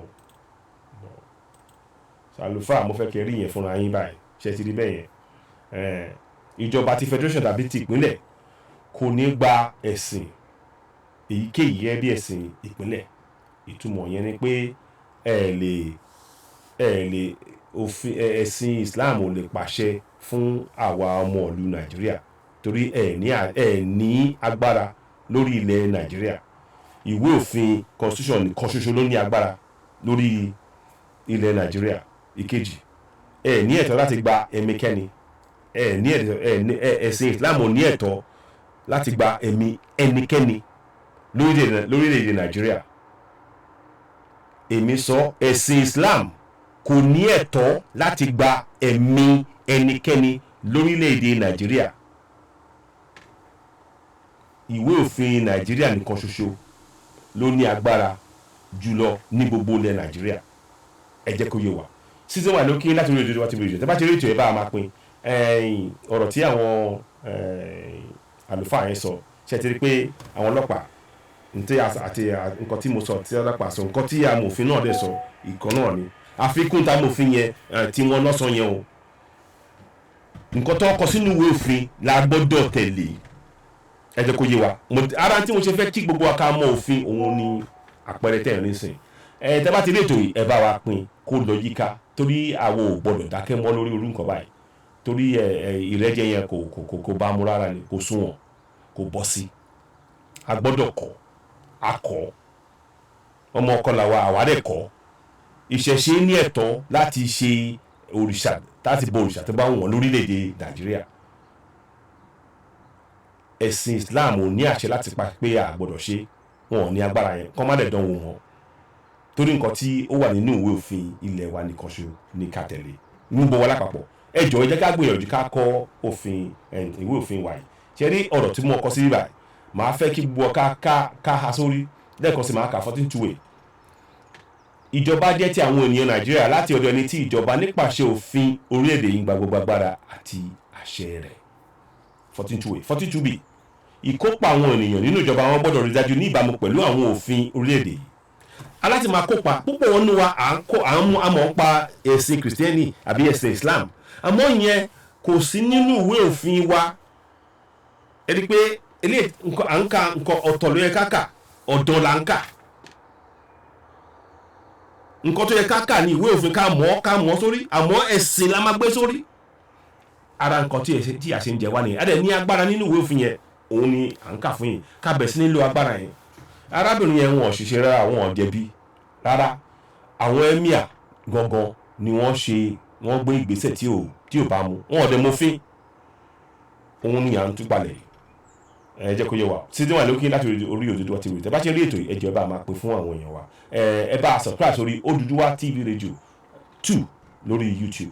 àlùfáà mo fẹ́ kẹ́ rí yẹn fúnra yín báyìí ṣe ti rí bẹ́ẹ̀ yẹn ìjọba ti federation tàbí ti ìpínlẹ̀ kò ní gba ẹ̀sìn èyíkéyìí ẹ bí ẹ̀sìn ìpínlẹ̀ ìtumọ̀ yẹn ni pé òfin ẹ̀sìn Islam ò lè pàṣẹ fún àwa ọmọ ìlú Nàìjíríà torí ẹ ní agbára lórí ilẹ̀ Nàìjíríà ìwé òfin constitution nìkan ṣoṣo ló ní agbára lórí ilẹ̀ Nàìjíríà. Ìkejì ẹ ní ẹ̀tọ́ láti gba ẹ̀míkẹ́ni ẹ̀sìn Islam ò ní ẹ̀tọ́ láti gba ẹ̀mí ẹnikẹ́ni lórílẹ̀‐èdè Nàìjíríà. Èmi sọ ẹ̀sìn Islam kò ní ẹ̀tọ́ láti gba ẹ̀mí ẹnikẹ́ni lórílẹ̀‐èdè Nàìjíríà. Ìwé òfin Nàìjíríà nìkan ṣoṣo ló ní agbára jùlọ ní gbogbo ilẹ̀ Nàìjíríà. Ẹ jẹ́ kó yé wa season wà lókè láti orí Oduduwa TV rédíò tẹ́ bá ti rí ètò ẹ̀ bá a máa pín ọ̀rọ̀ tí àwọn àlùfáà yẹn sọ ṣe ti rí pé àwọn ọlọ́pàá àti nǹkan tí mo sọ tí ọlọ́pàá sọ nǹkan tí amòfin náà dẹ̀ sọ ìkan náà ni àfikún tá amòfin yẹn tí wọ́n lọ́sàn yẹn o nǹkan tó kọ sínú ìwé òfin la gbọ́dọ̀ tẹ̀lé ẹ jẹ́ kó yé wa ara tí mo ṣe fẹ́ kí gbogbo wa ká mọ̀ òfin òun ni àpẹẹrẹ tẹ̀ ní sìn tẹ́ bá ti rí ètò yìí ẹ bá wa pín kó lọ yíká torí àwọn ò gbọ́dọ̀ dákẹ́ mọ́ lórí orú nǹkan báyìí torí ìrẹ́jẹ yẹn kò bá mu rárá ni kò sunwọ̀n kò bọ́ sí a gbọ́dọ̀ kọ́ akọ́ ọmọ ọkọ làwa àwárẹ̀ kọ́ ìṣẹ̀ṣe ní ẹ̀tọ́ láti ṣe òrìṣà láti bọ òrìṣà tó bá wọ̀n lórílẹ̀‐èdè Nàìjíríà. Ẹ̀sìn Islam ò ní àṣẹ láti pa pé a gbọ́dọ̀ ṣe wọn ò ní agbára yẹn kọ́ má dẹ̀ dánwò wọn torí nǹkan tí ó wà nínú ìwé òfin ilẹ̀ wa nìkan ṣo ní ká tẹ̀lé níbo wa lápapọ̀ ẹ jọ̀ọ́ ẹ jẹ́ ká gbìyànjú ká kọ́ òfin ìwé òfin wa yìí ṣe rí ọ̀rọ̀ tí mo kọ sí bíbáyìí màá fẹ́ kí gbogbo ká ha sórí lẹ́ẹ̀kan sí màá kà 14:2 ìjọba jẹ́ ti àwọn ènìyàn Nàìjíríà láti ọ̀dọ̀ ẹni tí ìjọba nípasẹ̀ òfin orílẹ̀-èdè yìí gba gbogbo agbára àti àṣẹ rẹ̀ 14:2b ìkópa àwọn ènìyàn nínú ìjọba wọn gbọ́dọ̀ rí dájú ní ìbámu pẹ̀lú àwọn òfin orílẹ̀-èdè yìí aláti máa kópa púpọ̀ wọn ní wa àmọ́ pa ẹ̀sìn kìrìsìtẹ́nì àbí ẹ̀sìn Islam àmọ́ ìyẹn kò sí nínú ìwé òfin wa ẹni pé ilé à ń ka nǹkan ọ̀tọ̀ ló yẹ káka ọ̀dọ̀ là ń kà nǹkan tó yẹ káka ní ìwé òfin ká mọ̀ sórí àmọ́ ẹ̀sìn la máa gbé sórí ara nǹkan tí a ṣe ń jẹ wá nìyẹn adẹ ní agbára nínú ìwé òfin yẹn òun ni à ń kà fún yìí ká bẹ̀ sí nílò agbára yẹn arábìnrin yẹn wọn ò ṣiṣẹ́ rárá wọn ò jẹ̀bi rárá àwọn emir gangan ni wọ́n gbé ìgbésẹ̀ tí ò bá mu wọn ò dẹ̀ mọ́fín òun ni à ń túbalẹ̀ ẹ jẹ́ kó yé wa sídìí wà lókè láti orí Oduduwa TV tẹ́ bá ṣe rí ètò yìí ẹ jọ̀ọ́ ẹ bá máa pín fún àwọn èèyàn wa ẹ bá subscribe sórí Oduduwa TV Radio 2 lórí YouTube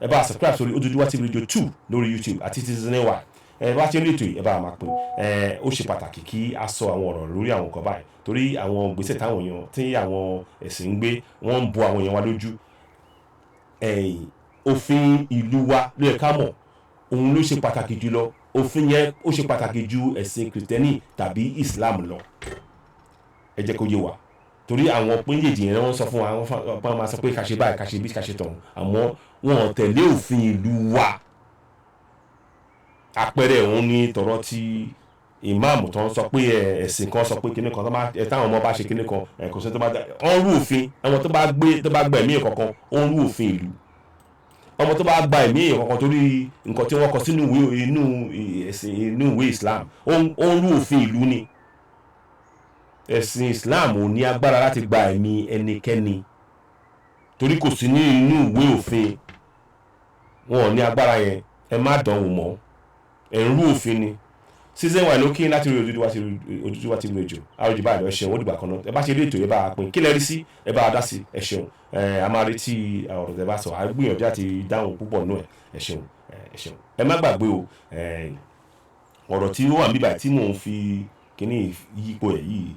ẹ bá subscribe sórí Oduduwa TV Radio 2 lórí YouTube àti Citizen wa ẹ bá ṣe rí ètò yìí ẹ bá máa pín ó ṣe pàtàkì kí a sọ àwọn ọ̀rọ̀ lórí àwọn nǹkan báyìí torí àwọn gbèsè táwọn èèyàn tí àwọn ẹ̀sìn ń gbé wọ́n ń bo àwọn èèyàn wa lójú òfin ìlú wa ló yẹ ká mọ̀ òun ló ṣe pàtàkì jùlọ òfin yẹn ó ṣe pàtàkì ju ẹ̀sìn kìrìtẹ́nì tàbí Islam lọ ẹ jẹ́ kó yé wa torí àwọn péjèèjì yẹn wọ́n sọ fún wa wọ́n máa sọ pé ká ṣe báyìí ká ṣe bí ká ṣe tọ̀hún àmọ́ wọn ò tẹ̀lé òfin ìlú wa àpẹẹrẹ òun ní tọ̀rọ̀ tí ìmáàmù tó ń sọ pé ẹ̀sìn kan sọ pé kinní kan táwọn ọmọ bá ṣe kinní kan kò sí tó bá ọ̀n rú òfin àwọn tó bá gba ẹ̀mí kankan ó ń rú òfin ìlú ọmọ tó bá gba ẹ̀mí kankan torí nǹkan tí wọ́n kọ sínú ìwé Islam ó ń rú òfin ìlú ni ẹ̀sìn Islam ò ní agbára láti gba ẹ̀mí ẹnikẹ́ni torí kò sí ní inú ìwé òfin wọn ò ní agbára yẹn ẹ má dánwò mọ́ ẹ̀ ń rú òfin ni season wà lókè láti rí Oduduwa TV Radio àròjì báyìí lọ ẹ ṣeun ó dìgbà kan náà ẹ bá ṣe rí ètò ẹ bá a pín kí lẹ rí sí ẹ bá a dá sí ẹ ṣeun a máa retí ọ̀rọ̀ tẹ́ bá sọ a gbìyànjú àti dáhùn púpọ̀ náà ẹ ṣeun ẹ má gbàgbé o ọ̀rọ̀ tí ó wà níbà tí mò ń fi kíní yípo ẹ̀ yìí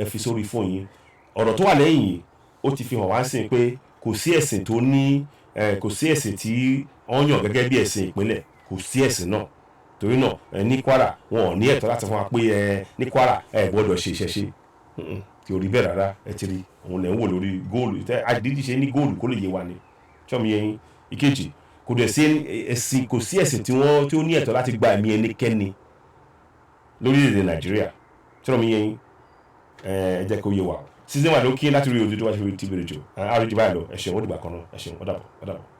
ẹ fi sórí fóònù yín ọ̀rọ̀ tó wà lẹ́yìn ó ti fi hàn wá sí pé kò sí ẹ̀sìn tó ní kò sí ẹ̀sìn tí wọ́n yàn gẹ́gẹ́ bí ẹ̀sìn ìpínlẹ̀ kò sí ẹ̀sìn náà torí náà ní Kwara wọn ò ní ẹ̀tọ́ láti fún wa pé ní Kwara ẹ gbọ́dọ̀ ṣe ìṣẹ̀ṣe kí o rí bẹ́ẹ̀ rárá ẹ ti rí òun lẹ̀ ń wò lórí góòlù àdídì ṣe ní góòlù kó lè yé wa ni tí wọ́n mi yẹn ìkejì kò dẹ̀ sí ẹ̀sìn kò sí ẹ̀sìn tí ó ní ẹ̀tọ́ láti gba ẹ̀mí ẹnikẹ́ni lórílẹ̀‐èdè Nàìjíríà tí wọ́n mi yẹn ẹ jẹ́ kó yé wa season 1 ló kí láti rí Oduduwa TV rédíò àrùjù báyìí lọ ẹ ṣeun ó dìgbà kan náà ẹ ṣeun ó dàbọ̀.